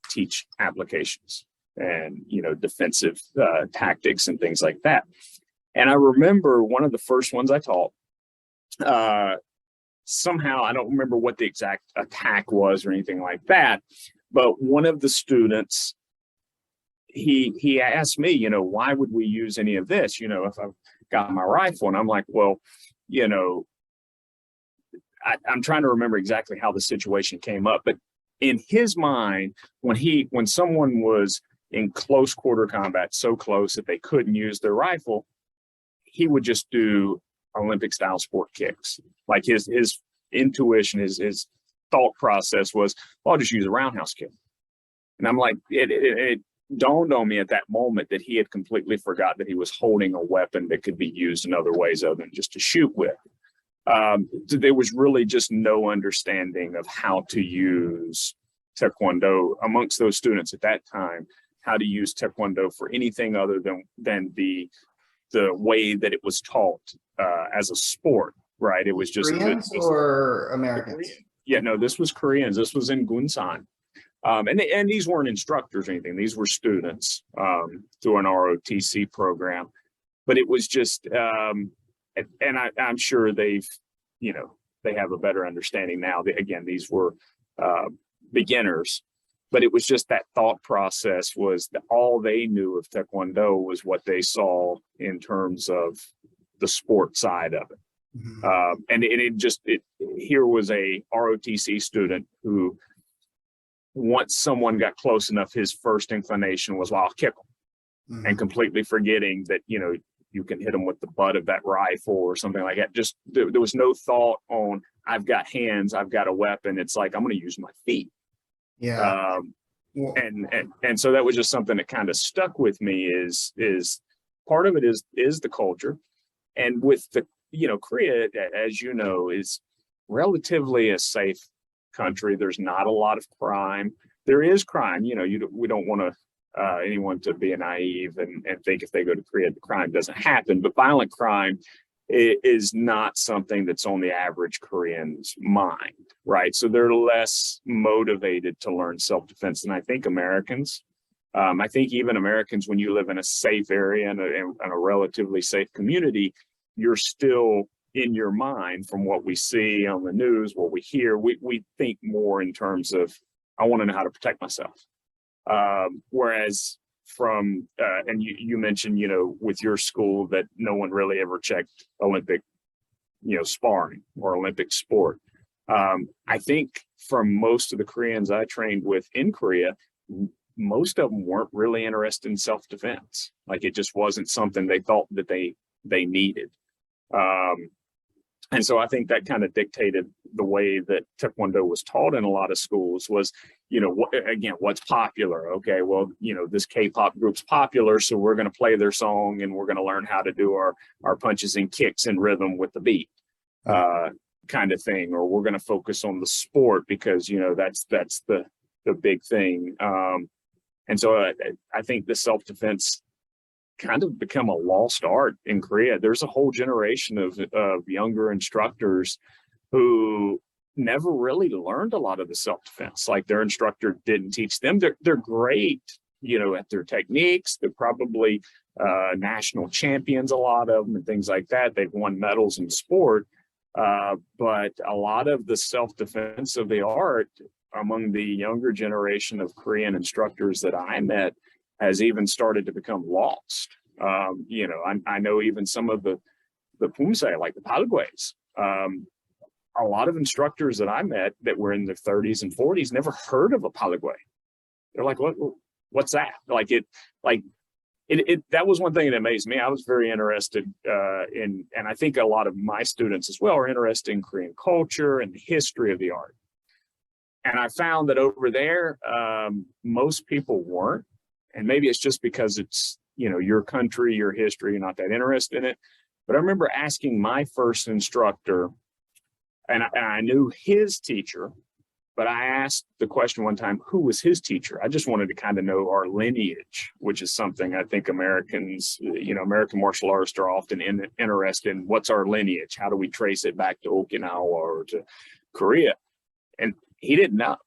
teach applications and defensive tactics and things like that. And I remember one of the first ones I taught, somehow I don't remember what the exact attack was or anything like that, but one of the students, he asked me, why would we use any of this, if I've got my rifle? And I'm like, well, I'm trying to remember exactly how the situation came up, but in his mind, when someone was in close quarter combat, so close that they couldn't use their rifle, he would just do Olympic style sport kicks. Like his intuition, his thought process was, well, I'll just use a roundhouse kick. And I'm like, it dawned on me at that moment that he had completely forgot that he was holding a weapon that could be used in other ways other than just to shoot with. There was really just no understanding of how to use Taekwondo amongst those students at that time, how to use Taekwondo for anything other than the way that it was taught as a sport, right? It was just Koreans or Americans? Yeah, no, this was Koreans. This was in Gunsan. And these weren't instructors or anything. These were students through an ROTC program. But it was just, and I'm sure they have a better understanding now. Again, these were beginners. But it was just that thought process was that all they knew of Taekwondo was what they saw in terms of the sport side of it. Mm-hmm. And here was a ROTC student who, once someone got close enough, his first inclination was, well, I'll kick them. Mm-hmm. And completely forgetting that, you can hit them with the butt of that rifle or something like that. Just there was no thought on, I've got hands, I've got a weapon. It's like, I'm going to use my feet. Yeah. And so that was just something that kind of stuck with me is part of it is the culture. And with the, Korea, as you know, is relatively a safe country. There's not a lot of crime. There is crime, we don't want anyone to be naive and think if they go to Korea, the crime doesn't happen, but violent crime is not something that's on the average Korean's mind, right? So they're less motivated to learn self-defense than I think Americans. I think even Americans, when you live in a safe area and a relatively safe community, you're still in your mind from what we see on the news, what we hear, we think more in terms of, I want to know how to protect myself. Whereas from, and you mentioned, with your school that no one really ever checked Olympic, sparring or Olympic sport. I think from most of the Koreans I trained with in Korea, most of them weren't really interested in self-defense. Like it just wasn't something they thought that they needed. And so I think that kind of dictated the way that Taekwondo was taught in a lot of schools was, what's popular? Okay, well, this K-pop group's popular, so we're going to play their song and we're going to learn how to do our punches and kicks in rhythm with the beat, kind of thing. Or we're going to focus on the sport because, that's the big thing. And so I think the self-defense kind of become a lost art in Korea. There's a whole generation of younger instructors who never really learned a lot of the self-defense. Like their instructor didn't teach them. They're great, at their techniques. They're probably national champions, a lot of them, and things like that. They've won medals in sport. But a lot of the self-defense of the art among the younger generation of Korean instructors that I met has even started to become lost. I know even some of the pumse, like the palgues, a lot of instructors that I met that were in their 30s and 40s never heard of a palgue. They're like, what's that? that was one thing that amazed me. I was very interested and I think a lot of my students as well are interested in Korean culture and the history of the art. And I found that over there, most people weren't. And maybe it's just because it's, your country, your history, you're not that interested in it. But I remember asking my first instructor, and I knew his teacher, but I asked the question one time, who was his teacher? I just wanted to kind of know our lineage, which is something I think Americans, American martial artists are often interested in. What's our lineage? How do we trace it back to Okinawa or to Korea? And he didn't know.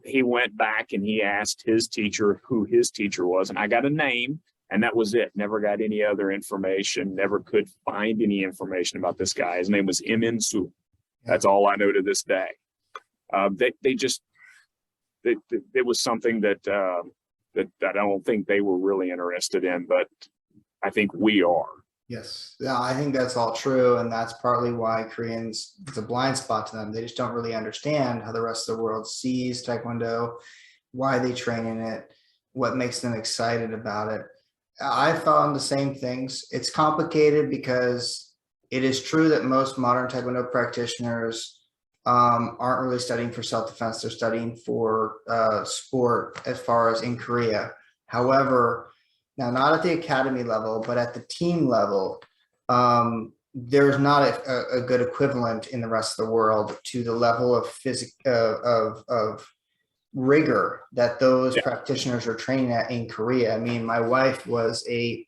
He went back and he asked his teacher who his teacher was, and I got a name, and that was it. Never got any other information, never could find any information about this guy. His name was Im Soo. That's all I know to this day. It was something that I don't think they were really interested in, but I think we are. Yes, yeah, I think that's all true, and that's partly why Koreans, it's a blind spot to them. They just don't really understand how the rest of the world sees Taekwondo, why they train in it, what makes them excited about it. I found the same things. It's complicated because it is true that most modern Taekwondo practitioners aren't really studying for self-defense. They're studying for sport as far as in Korea. However, now not at the academy level, but at the team level, there's not a good equivalent in the rest of the world to the level of of rigor that those practitioners are training at in Korea. I mean, my wife was a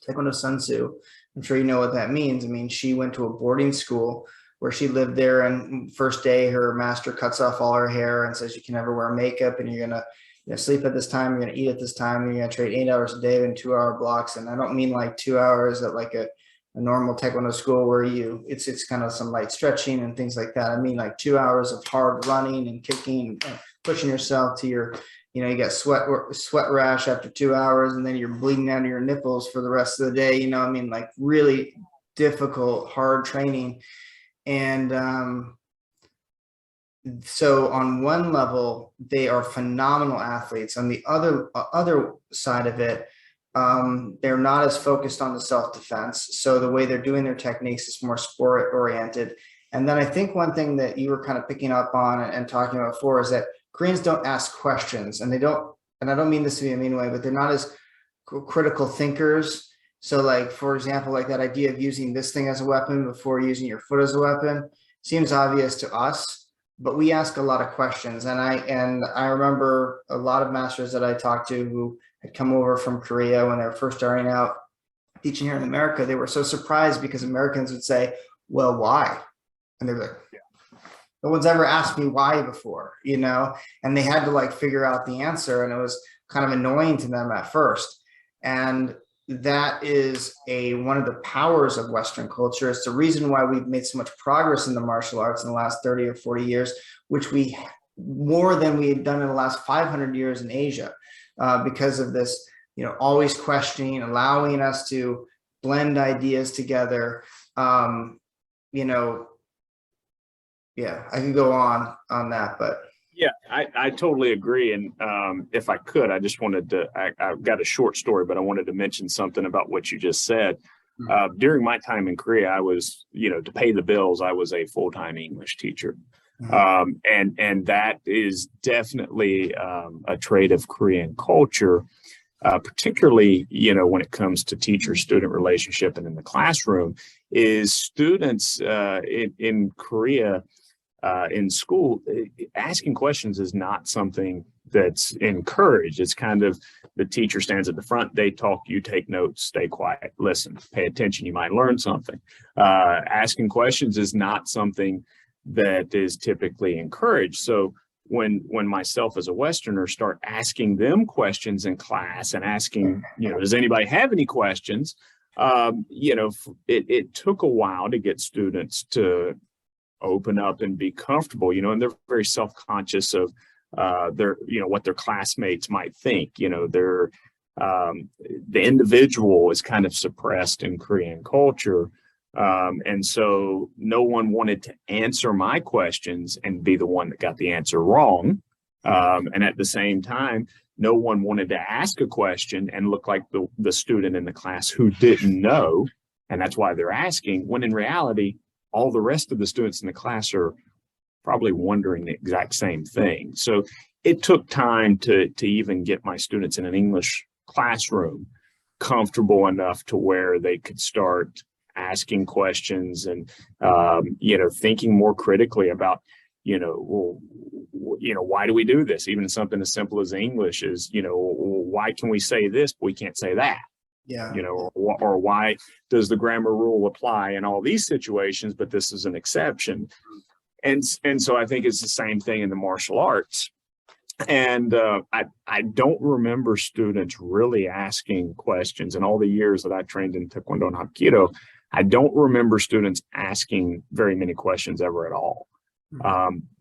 Taekwondo Sunsu. I'm sure you know what that means. I mean, she went to a boarding school where she lived there, and first day her master cuts off all her hair and says you can never wear makeup, and you're gonna sleep at this time, you're gonna eat at this time, and you're gonna train 8 hours a day in 2-hour blocks. And I don't mean like 2 hours at like a normal Taekwondo school where it's kind of some light stretching and things like that. I mean like 2 hours of hard running and kicking and pushing yourself to your, you get sweat rash after 2 hours, and then you're bleeding out of your nipples for the rest of the day. I mean, like really difficult, hard training. And so on one level, they are phenomenal athletes. On the other side of it, they're not as focused on the self-defense. So the way they're doing their techniques is more sport oriented. And then I think one thing that you were kind of picking up on and talking about before is that Koreans don't ask questions, and I don't mean this to be a mean way, but they're not as critical thinkers. So like, for example, like that idea of using this thing as a weapon before using your foot as a weapon seems obvious to us, but we ask a lot of questions. And I remember a lot of masters that I talked to who had come over from Korea when they were first starting out teaching here in America. They were so surprised because Americans would say, well, why? And they're like, no one's ever asked me why before, and they had to like figure out the answer, and it was kind of annoying to them at first. And that is one of the powers of Western culture. It's the reason why we've made so much progress in the martial arts in the last 30 or 40 years, which more than we had done in the last 500 years in Asia, because of this, always questioning, allowing us to blend ideas together. Yeah, I can go on that, but. Yeah, I totally agree. And if I could, I just wanted to, I've got a short story, but I wanted to mention something about what you just said. During my time in Korea, I was, to pay the bills, I was a full-time English teacher. And that is definitely a trait of Korean culture, particularly, when it comes to teacher-student relationship and in the classroom, is students in Korea, in school, asking questions is not something that's encouraged. It's kind of the teacher stands at the front, they talk, you take notes, stay quiet, listen, pay attention, you might learn something. Asking questions is not something that is typically encouraged. So when myself as a Westerner start asking them questions in class and asking, does anybody have any questions? It took a while to get students to open up and be comfortable, and they're very self-conscious of what their classmates might think. The individual is kind of suppressed in Korean culture. And so no one wanted to answer my questions and be the one that got the answer wrong. And at the same time, no one wanted to ask a question and look like the student in the class who didn't know. And that's why they're asking, when in reality, all the rest of the students in the class are probably wondering the exact same thing. So it took time to even get my students in an English classroom comfortable enough to where they could start asking questions and, thinking more critically about, why do we do this? Even something as simple as English is, why can we say this, but we can't say that? Yeah. Or why does the grammar rule apply in all these situations, but this is an exception? And so I think it's the same thing in the martial arts. And I don't remember students really asking questions in all the years that I trained in Taekwondo and Hapkido. I don't remember students asking very many questions ever at all.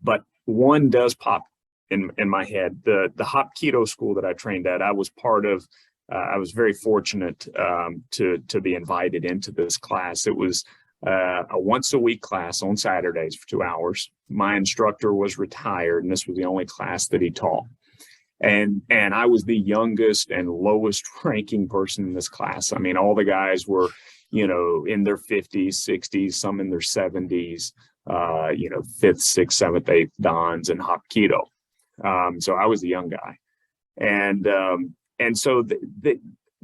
But one does pop in my head. The Hapkido school that I trained at, I was part of. I was very fortunate to be invited into this class. It was a once a week class on Saturdays for 2 hours. My instructor was retired, and this was the only class that he taught. And I was the youngest and lowest ranking person in this class. I mean, all the guys were, in their 50s, 60s, some in their 70s, 5th, 6th, 7th, 8th Dans and Hapkido. So I was the young guy. And so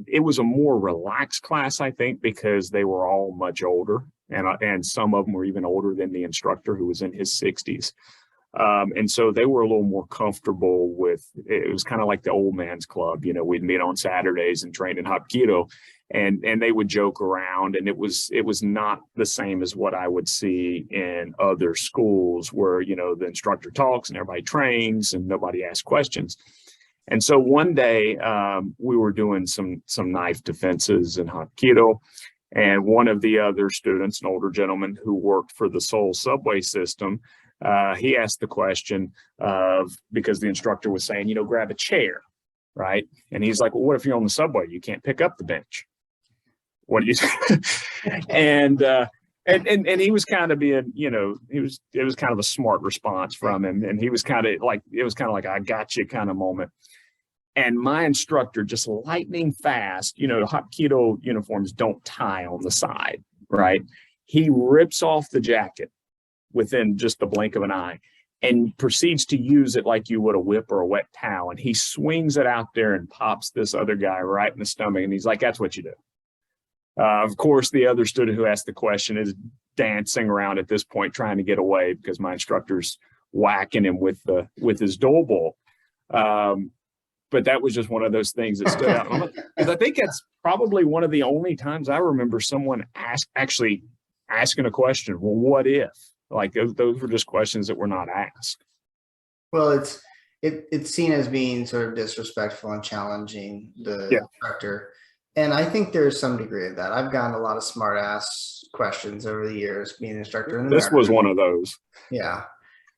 it was a more relaxed class, I think, because they were all much older, and some of them were even older than the instructor, who was in his 60s. And so they were a little more comfortable with, it was kind of like the old man's club. We'd meet on Saturdays and train in Hapkido, and they would joke around, and it was not the same as what I would see in other schools where, the instructor talks and everybody trains and nobody asks questions. And so one day we were doing some knife defenses in Hapkido, and one of the other students, an older gentleman who worked for the Seoul subway system, he asked the question of, because the instructor was saying, grab a chair, right? And he's like, well, what if you're on the subway? You can't pick up the bench. What do you do? And he was kind of being, it was kind of a smart response from him. And he was kind of like, it was kind of like, I got you kind of moment. And my instructor, just lightning fast, Hapkido uniforms don't tie on the side, right? He rips off the jacket within just the blink of an eye and proceeds to use it like you would a whip or a wet towel. And he swings it out there and pops this other guy right in the stomach. And he's like, that's what you do. Of course, the other student who asked the question is dancing around at this point, trying to get away because my instructor's whacking him with his dole ball. But that was just one of those things that stood out. Because I think that's probably one of the only times I remember someone actually asking a question. Well, what if? Like those were just questions that were not asked. Well, it's seen as being sort of disrespectful and challenging the instructor. And I think there's some degree of that. I've gotten a lot of smart ass questions over the years being an instructor. This was one of those. Yeah.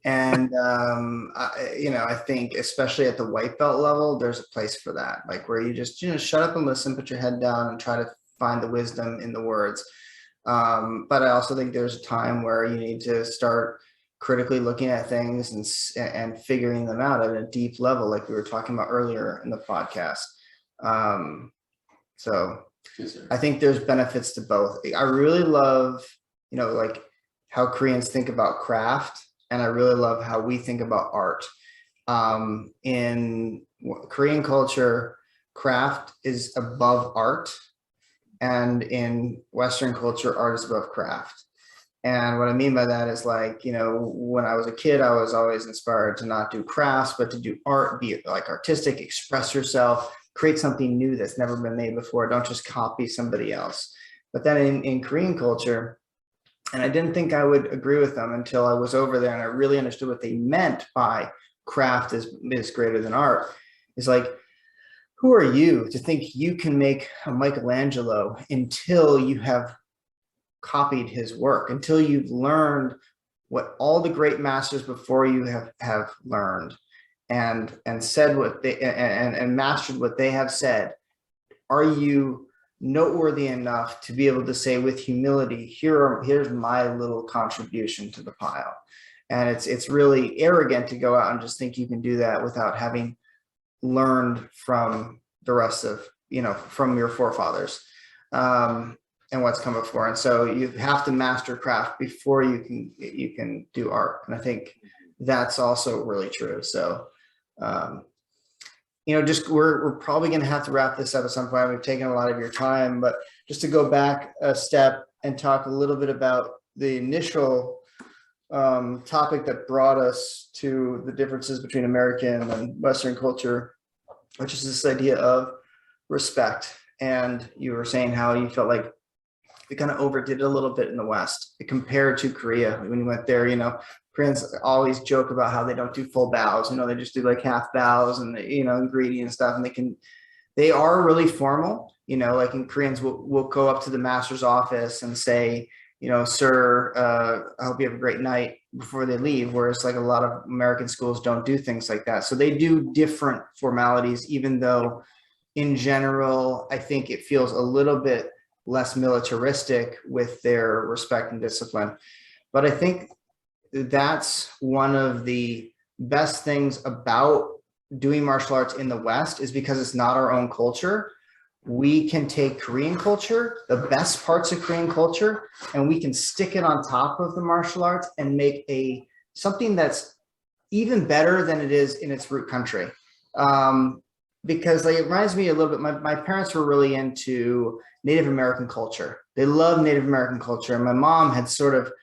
And, I think especially at the white belt level, there's a place for that, like where you just, shut up and listen, put your head down and try to find the wisdom in the words. But I also think there's a time where you need to start critically looking at things and figuring them out at a deep level, like we were talking about earlier in the podcast. So I think there's benefits to both. I really love, like how Koreans think about craft. And I really love how we think about art. In Korean culture, craft is above art. And in Western culture, art is above craft. And what I mean by that is like, when I was a kid, I was always inspired to not do crafts, but to do art, be like artistic, express yourself, create something new that's never been made before. Don't just copy somebody else. But then in Korean culture, and I didn't think I would agree with them until I was over there and I really understood what they meant by craft is greater than art. It's like, who are you to think you can make a Michelangelo until you have copied his work, until you've learned what all the great masters before you have learned and said what they and mastered what they have said? Are you noteworthy enough to be able to say with humility, here's my little contribution to the pile? And it's really arrogant to go out and just think you can do that without having learned from the rest of, from your forefathers, and what's come before. And so you have to master craft before you can do art. And I think that's also really true. So, just we're probably going to have to wrap this up at some point. We've taken a lot of your time, but just to go back a step and talk a little bit about the initial topic that brought us to the differences between American and Western culture, which is this idea of respect. And you were saying how you felt like we kind of overdid it a little bit in the West compared to Korea. When you went there, Koreans always joke about how they don't do full bows. They just do like half bows and, ingredient and stuff. And they are really formal, like in Koreans will go up to the master's office and say, sir, I hope you have a great night before they leave. Whereas like a lot of American schools don't do things like that. So they do different formalities, even though in general, I think it feels a little bit less militaristic with their respect and discipline. But I think that's one of the best things about doing martial arts in the West is because it's not our own culture. We can take Korean culture, the best parts of Korean culture, and we can stick it on top of the martial arts and make something that's even better than it is in its root country. Because it reminds me a little bit, my parents were really into Native American culture. They love Native American culture. And my mom had sort of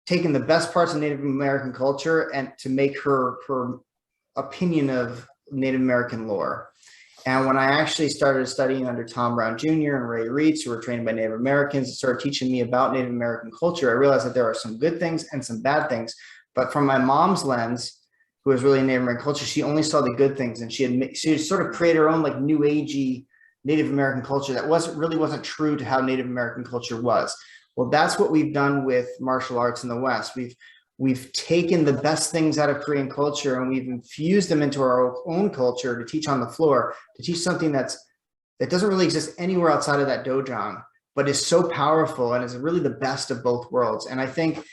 taken the best parts of Native American culture and to make her opinion of Native American lore. And when I actually started studying under Tom Brown Jr. and Ray Reitz, who were trained by Native Americans, and started teaching me about Native American culture, I realized that there are some good things and some bad things. But from my mom's lens, who was really Native American culture, she only saw the good things. And she had sort of created her own like new agey Native American culture that wasn't true to how Native American culture was. Well, that's what we've done with martial arts in the West. We've taken the best things out of Korean culture and we've infused them into our own culture to teach on the floor, to teach something that doesn't really exist anywhere outside of that dojang, but is so powerful and is really the best of both worlds. And I think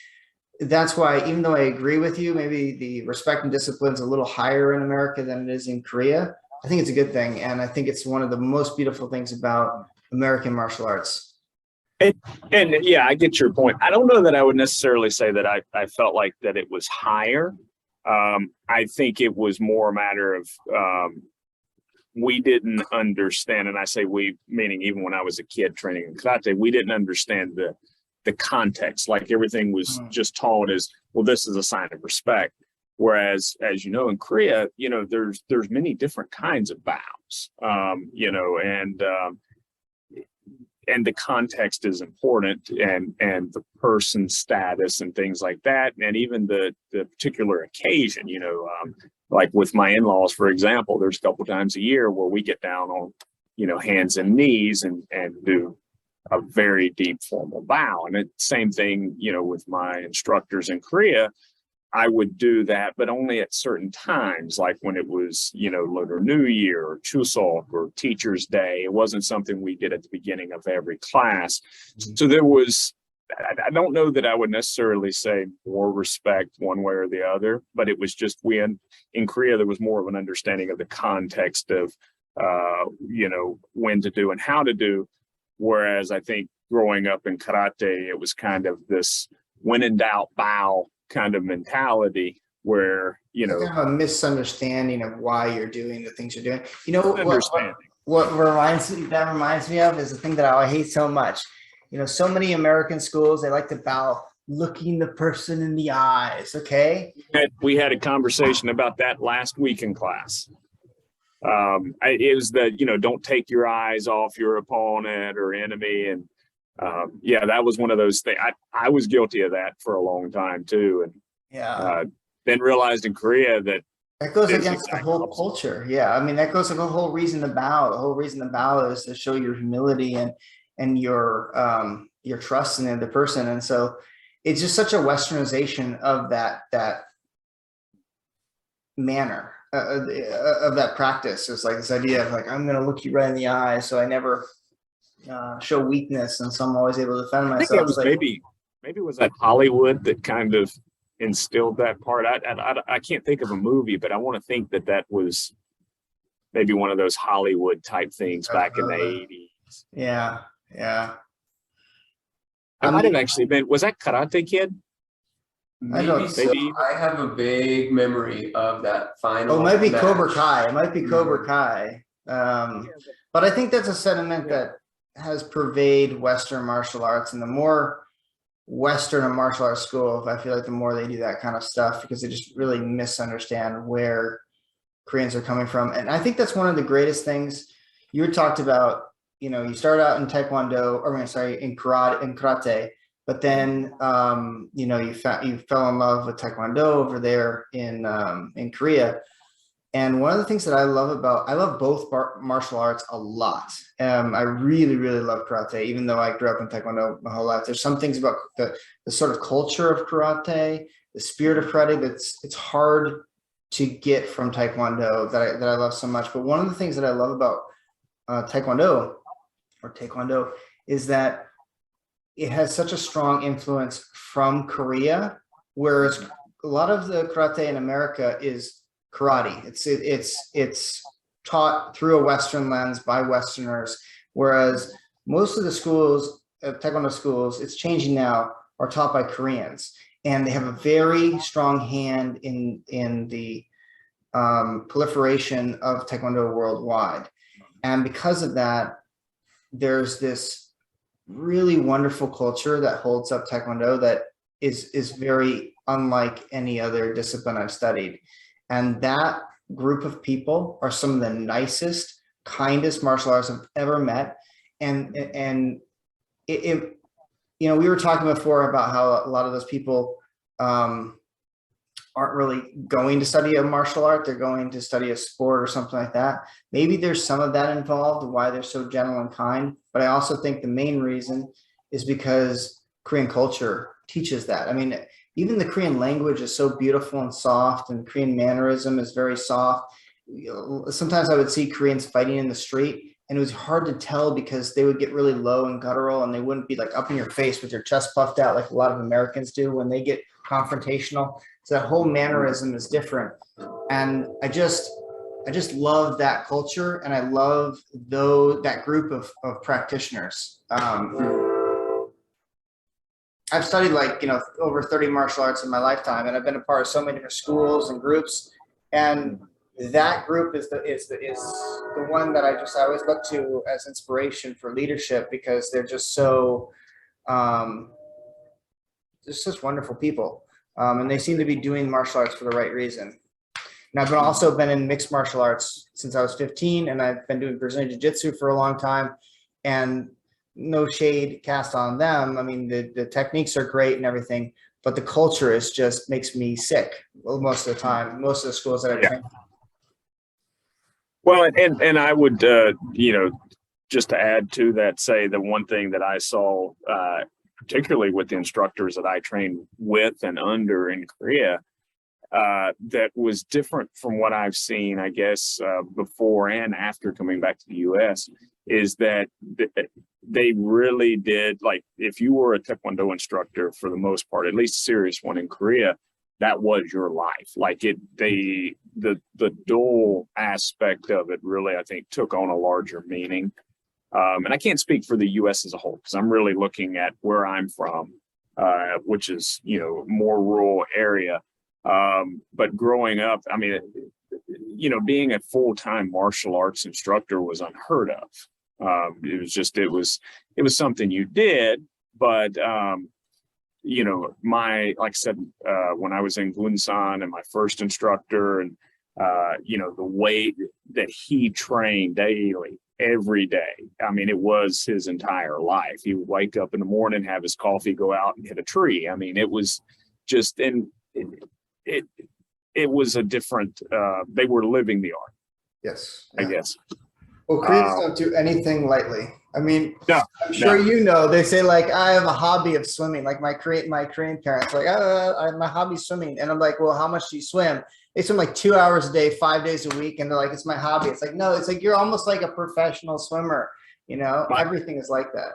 that's why, even though I agree with you, maybe the respect and discipline is a little higher in America than it is in Korea, I think it's a good thing. And I think it's one of the most beautiful things about American martial arts. And yeah, I get your point. I don't know that I would necessarily say that I felt like that it was higher. I think it was more a matter of we didn't understand, and I say we, meaning even when I was a kid training in karate, we didn't understand the context. Like everything was just taught as, well, this is a sign of respect. Whereas, as you know, in Korea, there's many different kinds of bows, and the context is important, and the person's status and things like that, and even the particular occasion. Like with my in-laws, for example, there's a couple times a year where we get down on hands and knees and do a very deep formal bow. And it's same thing with my instructors in Korea. I would do that, but only at certain times, like when it was, Lunar New Year or Chuseok or Teacher's Day. It wasn't something we did at the beginning of every class. So there was, I don't know that I would necessarily say more respect one way or the other, but it was just in Korea, there was more of an understanding of the context of, when to do and how to do. Whereas I think growing up in karate, it was kind of this when in doubt, bow kind of mentality where kind of a misunderstanding of why you're doing the things you're doing. What reminds me of is the thing that I hate so much. So many American schools, they like to bow looking the person in the eyes. Okay, we had a conversation about that last week in class. It was that don't take your eyes off your opponent or enemy. And that was one of those things. I was guilty of that for a long time too, and then realized in Korea that goes against the whole culture. Yeah, I mean that goes to the whole reason to bow. The whole reason to bow is to show your humility and your trust in the other person. And so it's just such a westernization of that manner of that practice. It's like this idea of like, I'm going to look you right in the eye, so I never show weakness, and so I'm always able to defend myself. I think it was maybe it was that Hollywood that kind of instilled that part. I can't think of a movie, but I want to think that was maybe one of those Hollywood type things back in the 80s. Yeah, yeah. It might have actually been, was that Karate Kid? Maybe so. I have a vague memory of that final. Oh, it might be match. Cobra Kai. It might be Cobra Kai. But I think that's a sentiment that has pervaded Western martial arts, and the more Western a martial arts school, I feel like the more they do that kind of stuff, because they just really misunderstand where Koreans are coming from. And I think that's one of the greatest things you had talked about. You know, you start out in Taekwondo, in karate, but then you know, you fell in love with Taekwondo over there in Korea. And one of the things that I love both martial arts a lot. I really, really love karate, even though I grew up in Taekwondo my whole life. There's some things about the sort of culture of karate, the spirit of karate, it's hard to get from Taekwondo that I love so much. But one of the things that I love about Taekwondo is that it has such a strong influence from Korea, whereas a lot of the karate in America is karate. It's taught through a Western lens by Westerners, whereas most of the schools, Taekwondo schools, it's changing now, are taught by Koreans, and they have a very strong hand in the proliferation of Taekwondo worldwide. And because of that, there's this really wonderful culture that holds up Taekwondo that is very unlike any other discipline I've studied. And that group of people are some of the nicest, kindest martial artists I've ever met. And it you know, we were talking before about how a lot of those people aren't really going to study a martial art. They're going to study a sport or something like that. Maybe there's some of that involved, why they're so gentle and kind. But I also think the main reason is because Korean culture teaches that. I mean, even the Korean language is so beautiful and soft, and Korean mannerism is very soft. Sometimes I would see Koreans fighting in the street, and it was hard to tell because they would get really low and guttural, and they wouldn't be like up in your face with their chest puffed out like a lot of Americans do when they get confrontational. So that whole mannerism is different. And I just love that culture, and I love that group of practitioners. I've studied over 30 martial arts in my lifetime, and I've been a part of so many different schools and groups. And that group is the one that I always look to as inspiration for leadership, because they're just so just such wonderful people, and they seem to be doing martial arts for the right reason. And I've also been in mixed martial arts since I was 15, and I've been doing Brazilian Jiu-Jitsu for a long time. And no shade cast on them. I mean, the techniques are great and everything, but the culture just makes me sick most of the time. Most of the schools that I train. Well, and I would, you know, just to add to that, say the one thing that I saw, particularly with the instructors that I trained with and under in Korea, that was different from what I've seen, I guess, before and after coming back to the U.S., is that they really did, like, if you were a Taekwondo instructor, for the most part, at least a serious one in Korea, that was your life. Like the dual aspect of it really, I think, took on a larger meaning. And I can't speak for the U.S. as a whole, because I'm really looking at where I'm from, which is, you know, more rural area. But growing up, I mean, you know, being a full-time martial arts instructor was unheard of. It was something you did, but, you know, like I said, when I was in Gunsan and my first instructor, and, you know, the way that he trained daily, every day, I mean, it was his entire life. He would wake up in the morning, have his coffee, go out and hit a tree. I mean, it was just, and it was a different, they were living the art. Yes. I guess. Well, Koreans don't do anything lightly. I mean, no, I'm sure you know, they say, like, I have a hobby of swimming. Like my Korean parents, like, my hobby is swimming. And I'm like, well, how much do you swim? They swim like 2 hours a day, 5 days a week. And they're like, it's my hobby. It's like, no, it's like, you're almost like a professional swimmer. You know, everything is like that.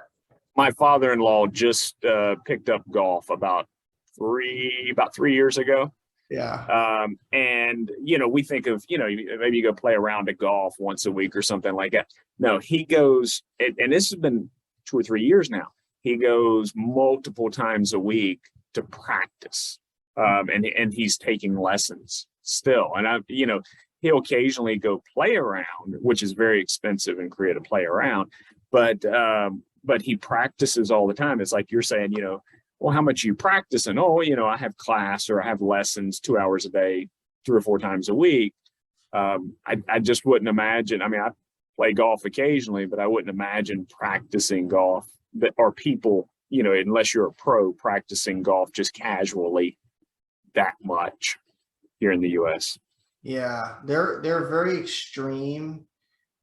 My father-in-law just picked up golf about about 3 years ago. Yeah. And, we think of, maybe you go play a round of golf once a week or something like that. No, he goes, and this has been 2 or 3 years now. He goes multiple times a week to practice. And he's taking lessons still. And he'll occasionally go play around, which is very expensive in Korea to play around, but he practices all the time. It's like you're saying, well, how much you practicing? Oh, I have class or I have lessons 2 hours a day, 3 or 4 times a week. I just wouldn't imagine. I mean, I play golf occasionally, but I wouldn't imagine practicing golf or people, unless you're a pro, practicing golf just casually that much here in the US. Yeah, they're very extreme,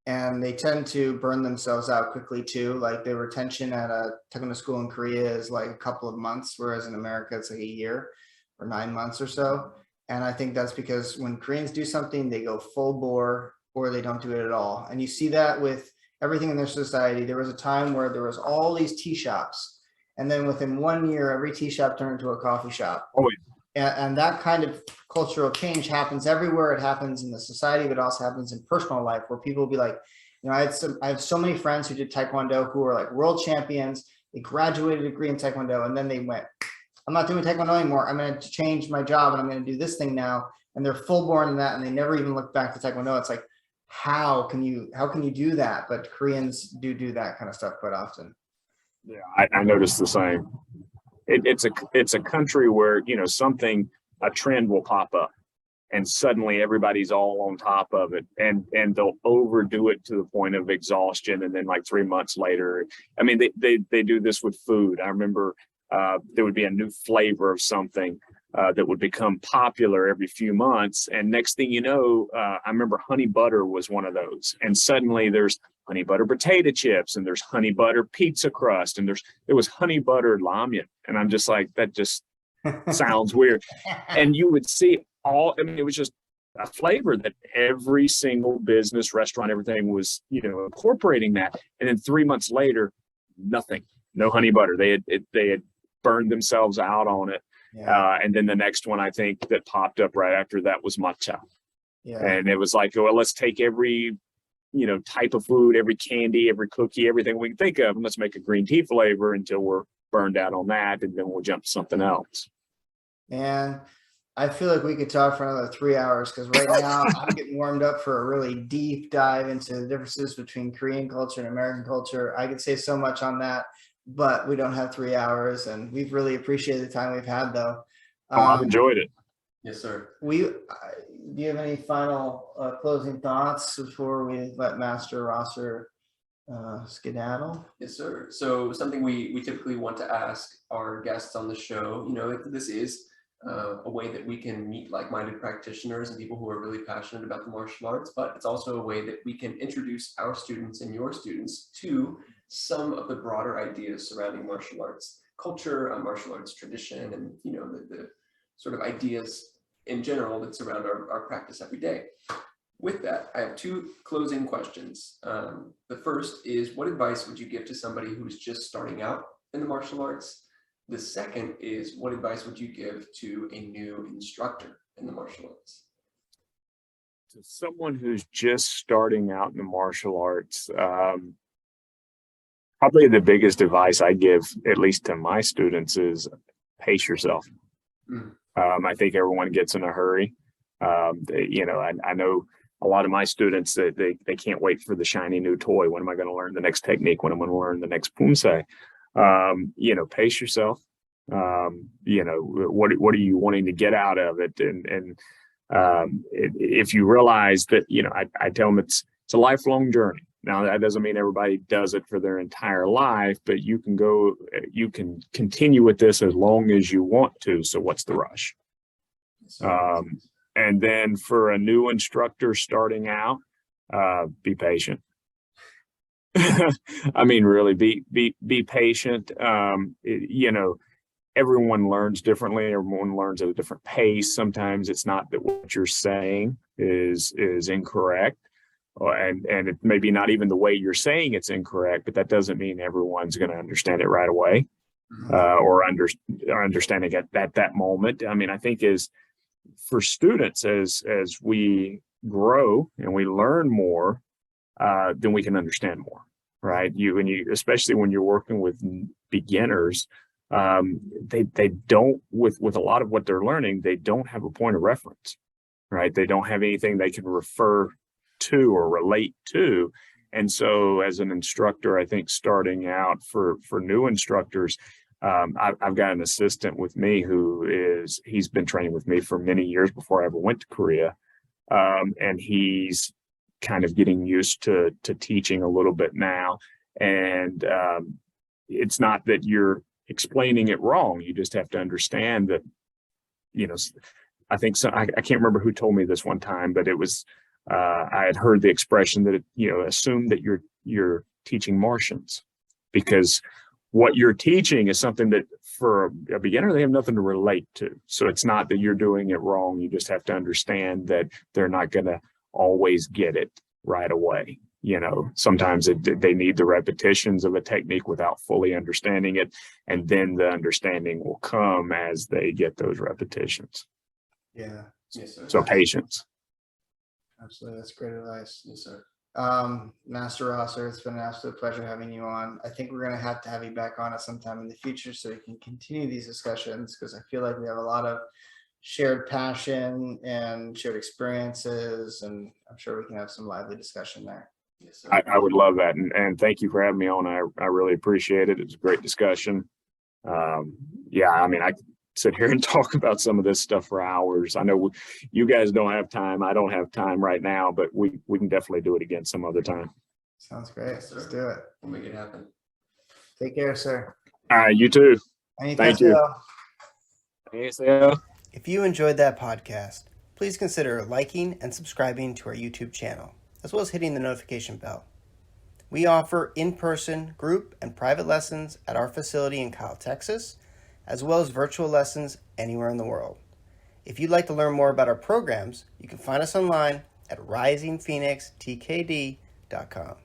and they tend to burn themselves out quickly too. Like the retention at a Taekwondo school in Korea is like a couple of months, whereas in America it's like a year or 9 months or so. And I think that's because when Koreans do something, they go full bore or they don't do it at all. And you see that with everything in their society. There was a time where there was all these tea shops, and then within 1 year, every tea shop turned into a coffee shop. Oh, And that kind of cultural change happens everywhere. It happens in the society, but it also happens in personal life, where people will be like, I have so many friends who did Taekwondo who are like world champions. They graduated a degree in Taekwondo, and then they went, I'm not doing Taekwondo anymore. I'm going to change my job and I'm going to do this thing now. And they're full born in that, and they never even look back to Taekwondo. It's like, how can you do that? But Koreans do that kind of stuff quite often. Yeah, I noticed the same. It's a country where a trend will pop up, and suddenly everybody's all on top of it, and they'll overdo it to the point of exhaustion, and then like 3 months later, I mean, they do this with food. I remember there would be a new flavor of something that would become popular every few months, and next thing you know, I remember honey butter was one of those, and suddenly there's honey butter potato chips, and there's honey butter pizza crust, and there was honey butter ramyun, and I'm just like, that just sounds weird. And you would see it was just a flavor that every single business, restaurant, everything was, incorporating that. And then 3 months later, nothing, no honey butter. They had burned themselves out on it. Yeah. And then the next one I think that popped up right after that was matcha. Yeah. And it was like, well, let's take every type of food, every candy, every cookie, everything we can think of, and let's make a green tea flavor until we're burned out on that, and then we'll jump to something else. And I feel like we could talk for another 3 hours, because right now I'm getting warmed up for a really deep dive into the differences between Korean culture and American culture. I could say so much on that, but we don't have 3 hours, and we've really appreciated the time we've had, though. I've enjoyed it. Yes, sir. Do you have any final closing thoughts before we let Master Rosser skedaddle? Yes, sir. So something we typically want to ask our guests on the show, this is a way that we can meet like-minded practitioners and people who are really passionate about the martial arts, but it's also a way that we can introduce our students and your students to some of the broader ideas surrounding martial arts culture, martial arts tradition, and the sort of ideas in general that surround our practice every day. With that, I have 2 closing questions. The first is, what advice would you give to somebody who's just starting out in the martial arts? The second is, what advice would you give to a new instructor in the martial arts? To someone who's just starting out in the martial arts, probably the biggest advice I give, at least to my students, is pace yourself. I think everyone gets in a hurry. I know a lot of my students that they can't wait for the shiny new toy. When am I going to learn the next technique? When am I going to learn the next pumse? Pace yourself. What are you wanting to get out of it? And if you realize that, I tell them it's a lifelong journey. Now, that doesn't mean everybody does it for their entire life, but you can continue with this as long as you want to. So what's the rush? And then for a new instructor starting out, be patient. I mean, really be patient. Everyone learns differently. Everyone learns at a different pace. Sometimes it's not that what you're saying is incorrect. And it maybe not even the way you're saying it's incorrect, but that doesn't mean everyone's going to understand it right away. or understanding at that moment. I mean, I think is for students as we grow and we learn more, then we can understand more, right? Especially when you're working with beginners, they don't with a lot of what they're learning, they don't have a point of reference, right? They don't have anything they can refer to or relate to. And so as an instructor, I think starting out for new instructors, I've got an assistant with me he's been training with me for many years before I ever went to Korea. And he's kind of getting used to teaching a little bit now. And it's not that you're explaining it wrong. You just have to understand that, I think I can't remember who told me this one time, but it was, I had heard the expression that, assume that you're teaching Martians, because what you're teaching is something that for a beginner, they have nothing to relate to. So it's not that you're doing it wrong. You just have to understand that they're not going to always get it right away. Sometimes they need the repetitions of a technique without fully understanding it. And then the understanding will come as they get those repetitions. Yeah. Yes, sir. So patience. Absolutely. That's great advice. Yes, sir. Master Rosser, it's been an absolute pleasure having you on. I think we're going to have you back on at some time in the future so we can continue these discussions, because I feel like we have a lot of shared passion and shared experiences, and I'm sure we can have some lively discussion there. Yes, sir. I would love that. And thank you for having me on. I really appreciate it. It was a great discussion. Yeah, I mean, I could sit here and talk about some of this stuff for hours. I know you guys don't have time. I don't have time right now, but we can definitely do it again some other time. Sounds great. Yes, sir. Let's do it. We'll make it happen. Take care, sir. All right, you too. Thank you. If you enjoyed that podcast, please consider liking and subscribing to our YouTube channel, as well as hitting the notification bell. We offer in-person, group, and private lessons at our facility in Kyle, Texas, as well as virtual lessons anywhere in the world. If you'd like to learn more about our programs, you can find us online at risingphoenixtkd.com.